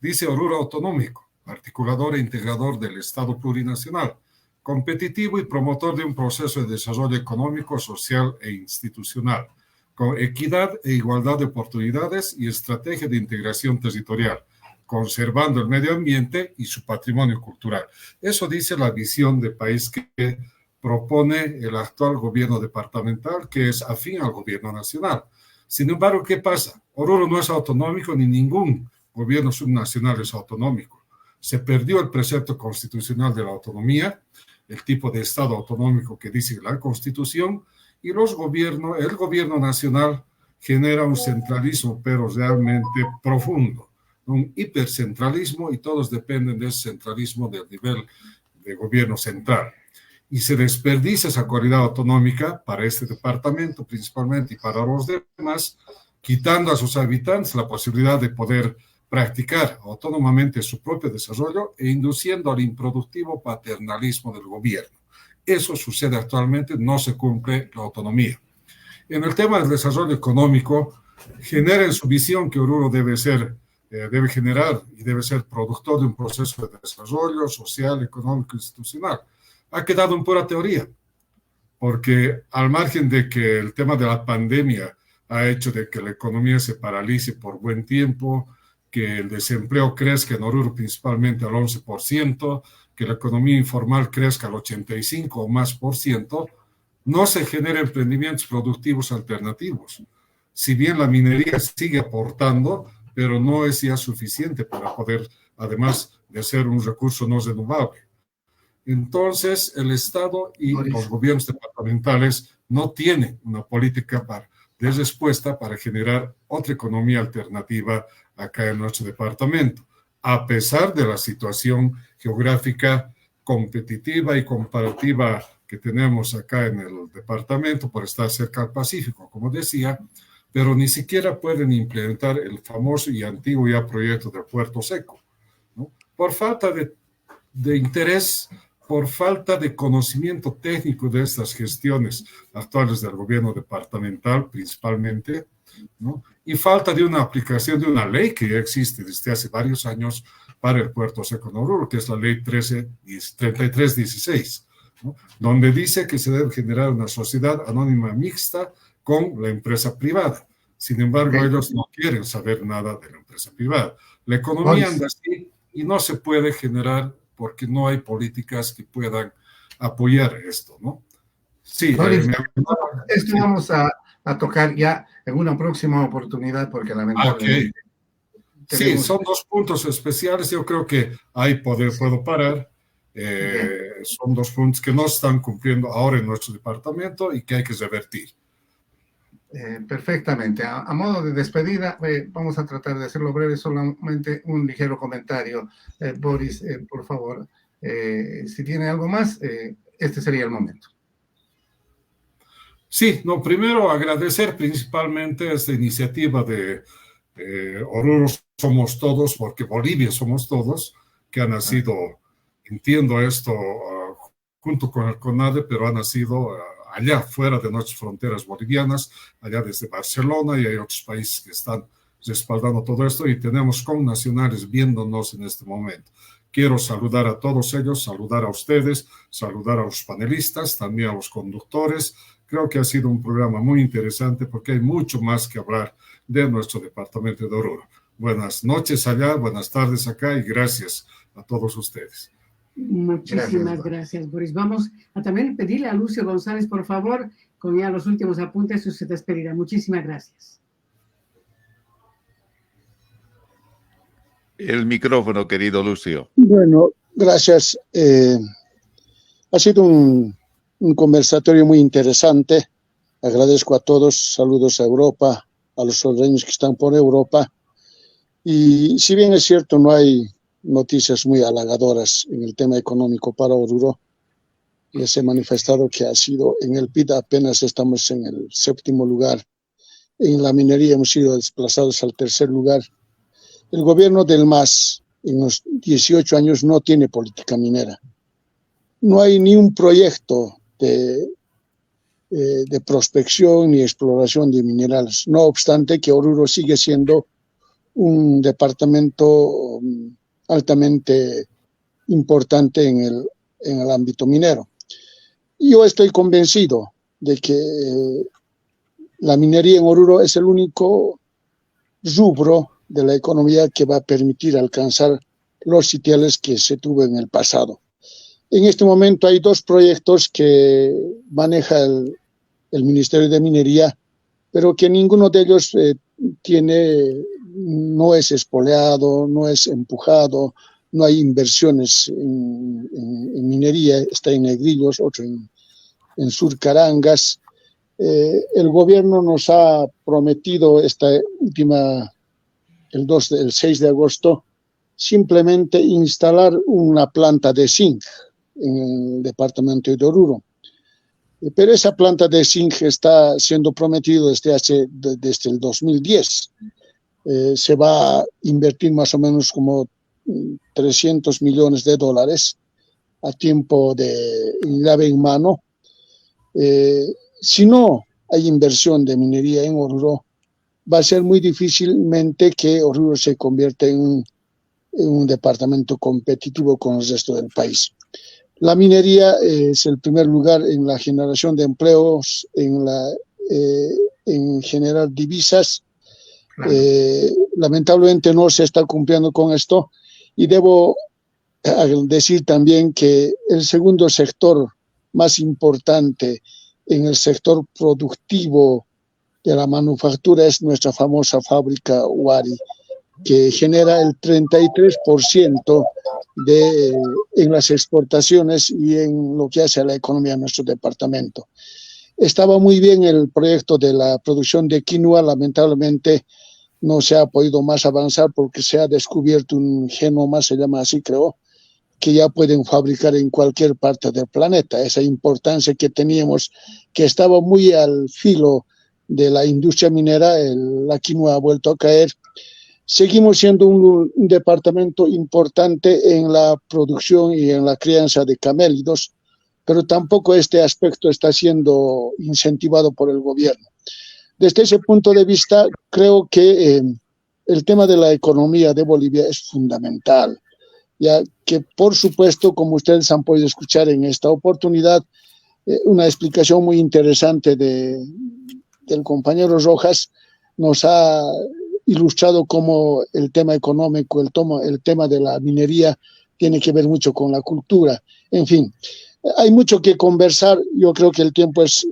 Dice Oruro autonómico, articulador e integrador del Estado plurinacional, competitivo y promotor de un proceso de desarrollo económico, social e institucional, con equidad e igualdad de oportunidades y estrategia de integración territorial, conservando el medio ambiente y su patrimonio cultural. Eso dice la visión de país que propone el actual gobierno departamental, que es afín al gobierno nacional. Sin embargo, ¿qué pasa? Oruro no es autonómico, ni ningún gobierno subnacional es autonómico. Se perdió el precepto constitucional de la autonomía, el tipo de Estado autonómico que dice la Constitución, y el gobierno nacional genera un centralismo, pero realmente profundo, un hipercentralismo, y todos dependen de ese centralismo del nivel de gobierno central. Y se desperdicia esa cualidad autonómica para este departamento principalmente y para los demás, quitando a sus habitantes la posibilidad de poder practicar autónomamente su propio desarrollo e induciendo al improductivo paternalismo del gobierno. Eso sucede actualmente, no se cumple la autonomía. En el tema del desarrollo económico, genera en su visión que Oruro debe generar y debe ser productor de un proceso de desarrollo social, económico e institucional. Ha quedado en pura teoría, porque al margen de que el tema de la pandemia ha hecho de que la economía se paralice por buen tiempo, que el desempleo crezca en Oruro principalmente al 11%, que la economía informal crezca al 85% o más por ciento, no se generan emprendimientos productivos alternativos. Si bien la minería sigue aportando, pero no es ya suficiente para poder, además de ser un recurso no renovable. Entonces, el Estado y los gobiernos departamentales no tienen una política de respuesta para generar otra economía alternativa acá en nuestro departamento, a pesar de la situación geográfica competitiva y comparativa que tenemos acá en el departamento por estar cerca al Pacífico, como decía, pero ni siquiera pueden implementar el famoso y antiguo ya proyecto del Puerto Seco, ¿no? Por falta de interés, por falta de conocimiento técnico de estas gestiones actuales del gobierno departamental principalmente, ¿no? Y falta de una aplicación de una ley que ya existe desde hace varios años para el Puerto Seco en Oruro, que es la ley 3316, ¿no? Donde dice que se debe generar una sociedad anónima mixta con la empresa privada. Sin embargo, ellos no quieren saber nada de la empresa privada. La economía anda así y no se puede generar porque no hay políticas que puedan apoyar esto, ¿no? Sí, esto vamos a tocar ya en una próxima oportunidad porque lamentablemente... Sí, son dos puntos especiales. Yo creo que ahí puedo parar. Son dos puntos que no están cumpliendo ahora en nuestro departamento y que hay que revertir. Perfectamente. A modo de despedida, vamos a tratar de hacerlo breve, solamente un ligero comentario. Boris, por favor, si tiene algo más, este sería el momento. Sí, no, primero agradecer principalmente esta iniciativa de Oruro Somos Todos, porque Bolivia somos todos, que ha nacido, entiendo esto, junto con el CONADE, pero ha nacido allá fuera de nuestras fronteras bolivianas, allá desde Barcelona, y hay otros países que están respaldando todo esto, y tenemos connacionales viéndonos en este momento. Quiero saludar a todos ellos, saludar a ustedes, saludar a los panelistas, también a los conductores. Creo que ha sido un programa muy interesante porque hay mucho más que hablar de nuestro departamento de Oruro. Buenas noches allá, buenas tardes acá y gracias a todos ustedes. Muchísimas gracias, Boris. Vamos a también pedirle a Lucio González, por favor, con ya los últimos apuntes y su despedida. Muchísimas gracias. El micrófono, querido Lucio. Bueno, gracias. Ha sido un conversatorio muy interesante Agradezco a todos, saludos a Europa, a los ordeños que están por Europa. Y si bien es cierto, no hay noticias muy halagadoras en el tema económico para Oruro, les he manifestado que ha sido en el PIB apenas estamos en el 7º lugar. En la minería hemos sido desplazados al 3er lugar. El gobierno del MAS en los 18 años no tiene política minera. No hay ni un proyecto de prospección ni exploración de minerales. No obstante que Oruro sigue siendo un departamento altamente importante en el ámbito minero. Yo estoy convencido de que la minería en Oruro es el único rubro de la economía que va a permitir alcanzar los sitiales que se tuvo en el pasado. En este momento hay 2 proyectos que maneja el Ministerio de Minería, pero que ninguno de ellos no es espoleado, no es empujado, no hay inversiones en minería, está en Negrillos, otro en Surcarangas. El gobierno nos ha prometido esta última, el 6 de agosto, simplemente instalar una planta de zinc en el departamento de Oruro. Pero esa planta de zinc está siendo prometido desde el 2010. Se va a invertir más o menos como $300 millones a tiempo de llave en mano. Si no hay inversión de minería en Oruro, va a ser muy difícilmente que Oruro se convierta en un departamento competitivo con el resto del país. La minería es el primer lugar en la generación de empleos, en generar divisas. Lamentablemente no se está cumpliendo con esto y debo decir también que el segundo sector más importante en el sector productivo de la manufactura es nuestra famosa fábrica Huari, que genera el 33% en las exportaciones y en lo que hace a la economía de nuestro departamento. Estaba muy bien el proyecto de la producción de quinoa, lamentablemente no se ha podido más avanzar porque se ha descubierto un genoma, se llama así creo, que ya pueden fabricar en cualquier parte del planeta. Esa importancia que teníamos, que estaba muy al filo de la industria minera, la quinoa ha vuelto a caer. Seguimos siendo un departamento importante en la producción y en la crianza de camélidos, pero tampoco este aspecto está siendo incentivado por el gobierno. Desde ese punto de vista, creo que el tema de la economía de Bolivia es fundamental, ya que, por supuesto, como ustedes han podido escuchar en esta oportunidad, una explicación muy interesante del compañero Rojas nos ha ilustrado cómo el tema económico, el tema de la minería tiene que ver mucho con la cultura. En fin, hay mucho que conversar. Yo creo que el tiempo es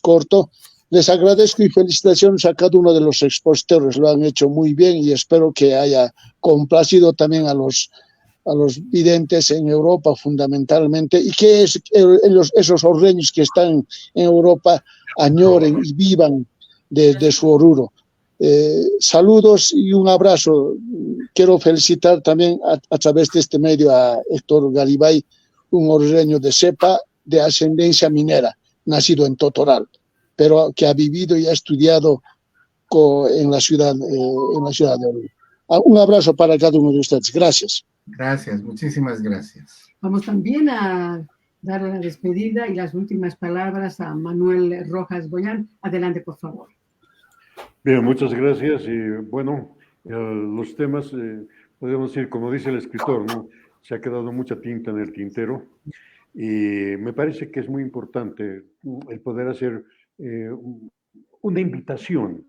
corto. Les agradezco y felicitaciones a cada uno de los expositores. Lo han hecho muy bien y espero que haya complacido también a los videntes en Europa fundamentalmente y que esos ordeños que están en Europa añoren y vivan de su Oruro. Saludos y un abrazo. Quiero felicitar también a través de este medio a Héctor Garibay, un ordeño de cepa de ascendencia minera, nacido en Totoral, pero que ha vivido y ha estudiado en la ciudad de Oruro. Un abrazo para cada uno de ustedes. Gracias. Gracias, muchísimas gracias. Vamos también a dar la despedida y las últimas palabras a Manuel Rojas Boyán. Adelante, por favor. Bien, muchas gracias. Y bueno, los temas, podemos decir, como dice el escritor, ¿no? Se ha quedado mucha tinta en el tintero y me parece que es muy importante el poder hacer una invitación,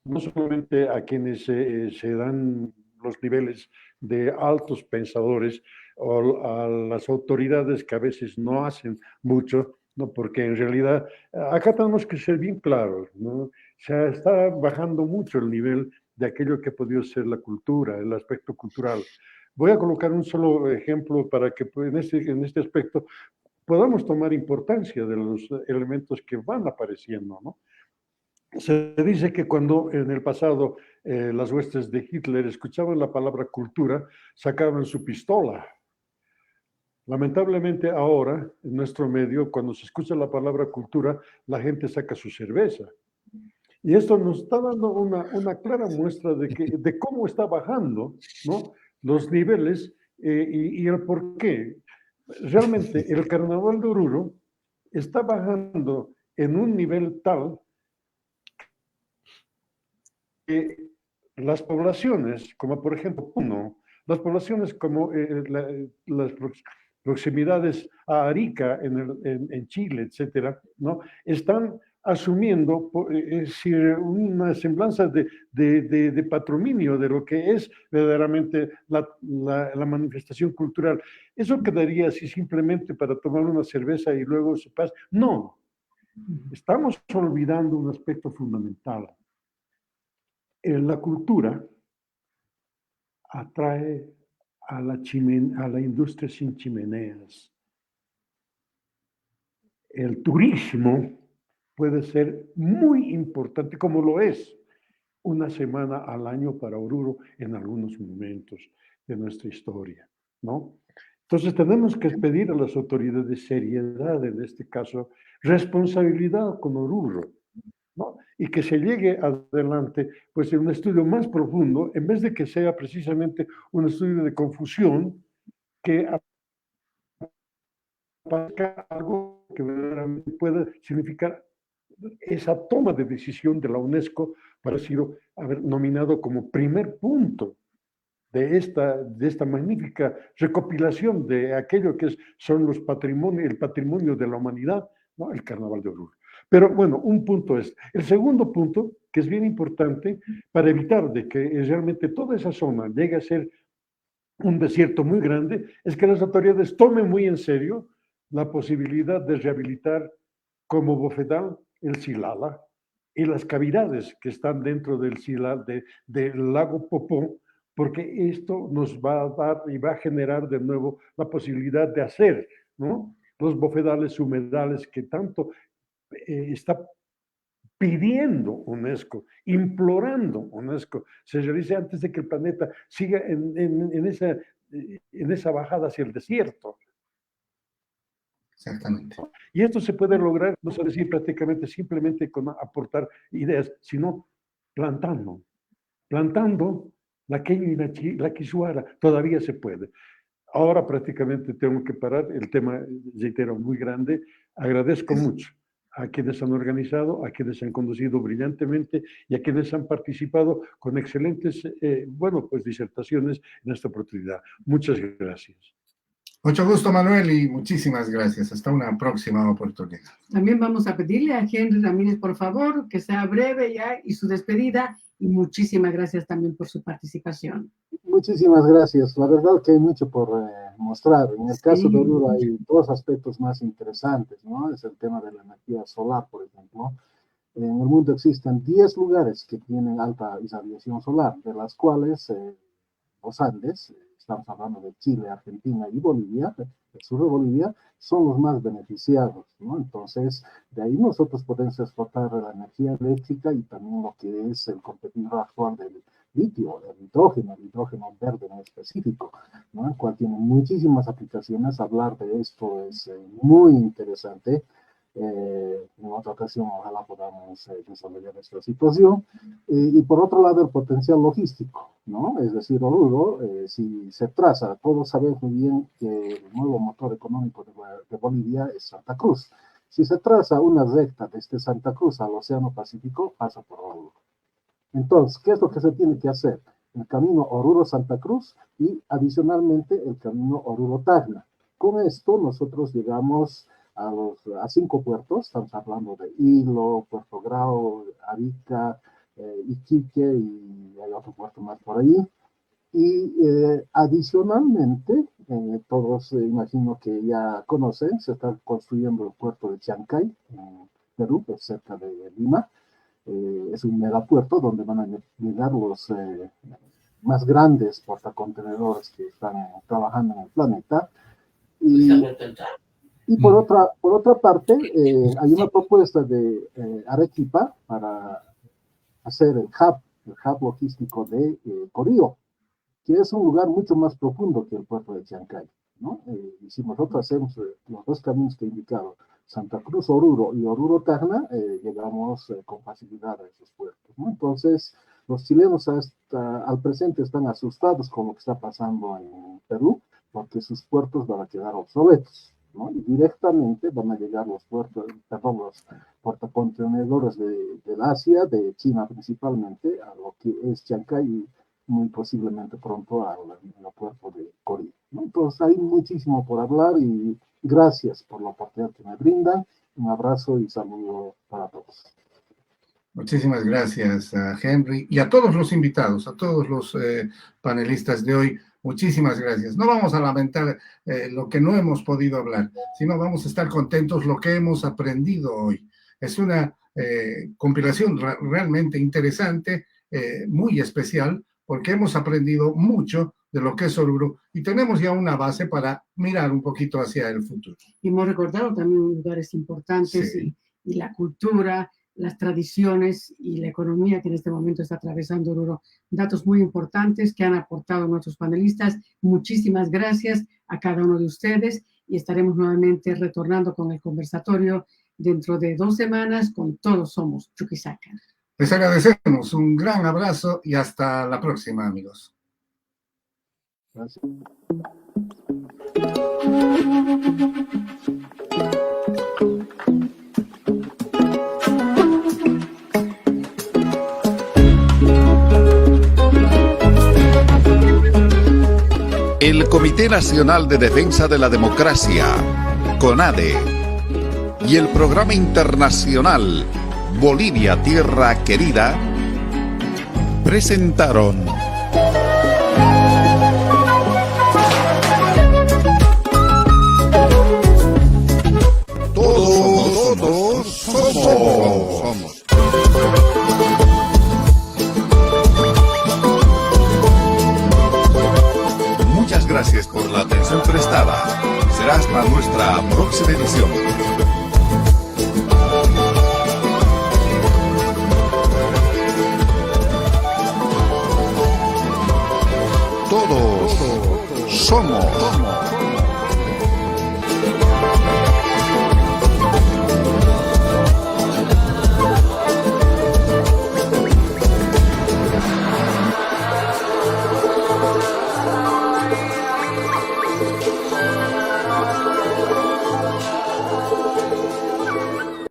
no solamente a quienes se dan los niveles de altos pensadores o a las autoridades que a veces no hacen mucho, ¿no? Porque en realidad acá tenemos que ser bien claros, ¿no? Se está bajando mucho el nivel de aquello que ha podido ser la cultura, el aspecto cultural. Voy a colocar un solo ejemplo para que en este aspecto podamos tomar importancia de los elementos que van apareciendo, ¿no? Se dice que cuando en el pasado las huestes de Hitler escuchaban la palabra cultura, sacaban su pistola. Lamentablemente ahora, en nuestro medio, cuando se escucha la palabra cultura, la gente saca su cerveza. Y esto nos está dando una clara muestra de cómo está bajando, ¿no?, los niveles y el por qué. Realmente el Carnaval de Oruro está bajando en un nivel tal que las poblaciones, como por ejemplo Puno, las poblaciones como las proximidades a Arica en Chile, etcétera, ¿no?, están asumiendo una semblanza de patrocinio de lo que es verdaderamente la manifestación cultural. ¿Eso quedaría así simplemente para tomar una cerveza y luego se pasa? No, estamos olvidando un aspecto fundamental. La cultura atrae a la industria sin chimeneas. El turismo puede ser muy importante, como lo es una semana al año para Oruro en algunos momentos de nuestra historia, ¿no? Entonces tenemos que pedir a las autoridades seriedad, en este caso, responsabilidad con Oruro, ¿no? Y que se llegue adelante, pues, en un estudio más profundo, en vez de que sea precisamente un estudio de confusión, que aparezca algo que verdaderamente pueda significar esa toma de decisión de la UNESCO para haber nominado como primer punto de esta magnífica recopilación de aquello que son el patrimonio de la humanidad, ¿no?, el Carnaval de Oruro. Pero bueno, un punto es. El segundo punto, que es bien importante para evitar de que realmente toda esa zona llegue a ser un desierto muy grande, es que las autoridades tomen muy en serio la posibilidad de rehabilitar como bofedal el Silala y las cavidades que están dentro del Silala, del lago Popó, porque esto nos va a dar y va a generar de nuevo la posibilidad de hacer, ¿no?, los bofedales humedales que tanto está pidiendo UNESCO, implorando UNESCO, se realice antes de que el planeta siga en esa bajada hacia el desierto. Exactamente. Y esto se puede lograr, no sé decir prácticamente simplemente con aportar ideas, sino plantando la queña y la quichuara, todavía se puede. Ahora prácticamente tengo que parar, el tema, reitero, muy grande. Agradezco mucho a quienes han organizado, a quienes han conducido brillantemente y a quienes han participado con excelentes, pues disertaciones en esta oportunidad. Muchas gracias. Mucho gusto, Manuel, y muchísimas gracias. Hasta una próxima oportunidad. También vamos a pedirle a Henry Ramírez, por favor, que sea breve ya y su despedida. Y muchísimas gracias también por su participación. Muchísimas gracias. La verdad que hay mucho por mostrar. En el caso de Oruro hay dos aspectos más interesantes, ¿no? Es el tema de la energía solar, por ejemplo. En el mundo existen 10 lugares que tienen alta irradiación solar, de las cuales los Andes, estamos hablando de Chile, Argentina y Bolivia, el sur de Bolivia, son los más beneficiados, ¿no? Entonces, de ahí nosotros podemos exportar la energía eléctrica y también lo que es el competidor actual del litio, el hidrógeno verde en específico, ¿no?, el cual tiene muchísimas aplicaciones. Hablar de esto es muy interesante. En otra ocasión ojalá podamos desarrollar esta situación. Y por otro lado, el potencial logístico, ¿no? Es decir, Oruro, si se traza, todos sabemos muy bien que el nuevo motor económico de Bolivia es Santa Cruz. Si se traza una recta desde Santa Cruz al Océano Pacífico, pasa por Oruro. Entonces, ¿qué es lo que se tiene que hacer? El camino Oruro-Santa Cruz y adicionalmente el camino Oruro-Tacna. Con esto nosotros llegamos a 5 puertos, estamos hablando de Hilo, Puerto Grau, Arica, Iquique y hay otro puerto más por ahí. Y adicionalmente, todos imagino que ya conocen, se está construyendo el puerto de Chancay, en Perú, que es cerca de Lima. Es un megapuerto donde van a llegar los más grandes portacontenedores que están trabajando en el planeta. Y por otra parte, hay una propuesta de Arequipa para hacer el hub logístico de Corío, que es un lugar mucho más profundo que el puerto de Chancay, ¿no? Y si nosotros hacemos los dos caminos que he indicado, Santa Cruz, Oruro y Oruro, Tacna, llegamos con facilidad a esos puertos, ¿no? Entonces, los chilenos hasta al presente están asustados con lo que está pasando en Perú, porque sus puertos van a quedar obsoletos, ¿no? Y directamente van a llegar los portacontenedores del Asia, de China principalmente, a lo que es Chancay y muy posiblemente pronto al aeropuerto de Corío, ¿no? Entonces hay muchísimo por hablar y gracias por la oportunidad que me brindan. Un abrazo y saludo para todos. Muchísimas gracias a Henry y a todos los invitados, a todos los panelistas de hoy. Muchísimas gracias. No vamos a lamentar lo que no hemos podido hablar, sino vamos a estar contentos lo que hemos aprendido hoy. Es una compilación realmente interesante, muy especial, porque hemos aprendido mucho de lo que es Oruro y tenemos ya una base para mirar un poquito hacia el futuro. Y hemos recordado también lugares importantes, Sí. y la cultura, las tradiciones y la economía que en este momento está atravesando Oruro. Datos muy importantes que han aportado nuestros panelistas. Muchísimas gracias a cada uno de ustedes y estaremos nuevamente retornando con el conversatorio dentro de 2 semanas con Todos Somos Chuquisaca. Les agradecemos, un gran abrazo y hasta la próxima, amigos. Gracias. El Comité Nacional de Defensa de la Democracia, CONADE, y el Programa Internacional Bolivia Tierra Querida presentaron Todos somos. Muchas gracias por la atención prestada. Será hasta nuestra próxima edición.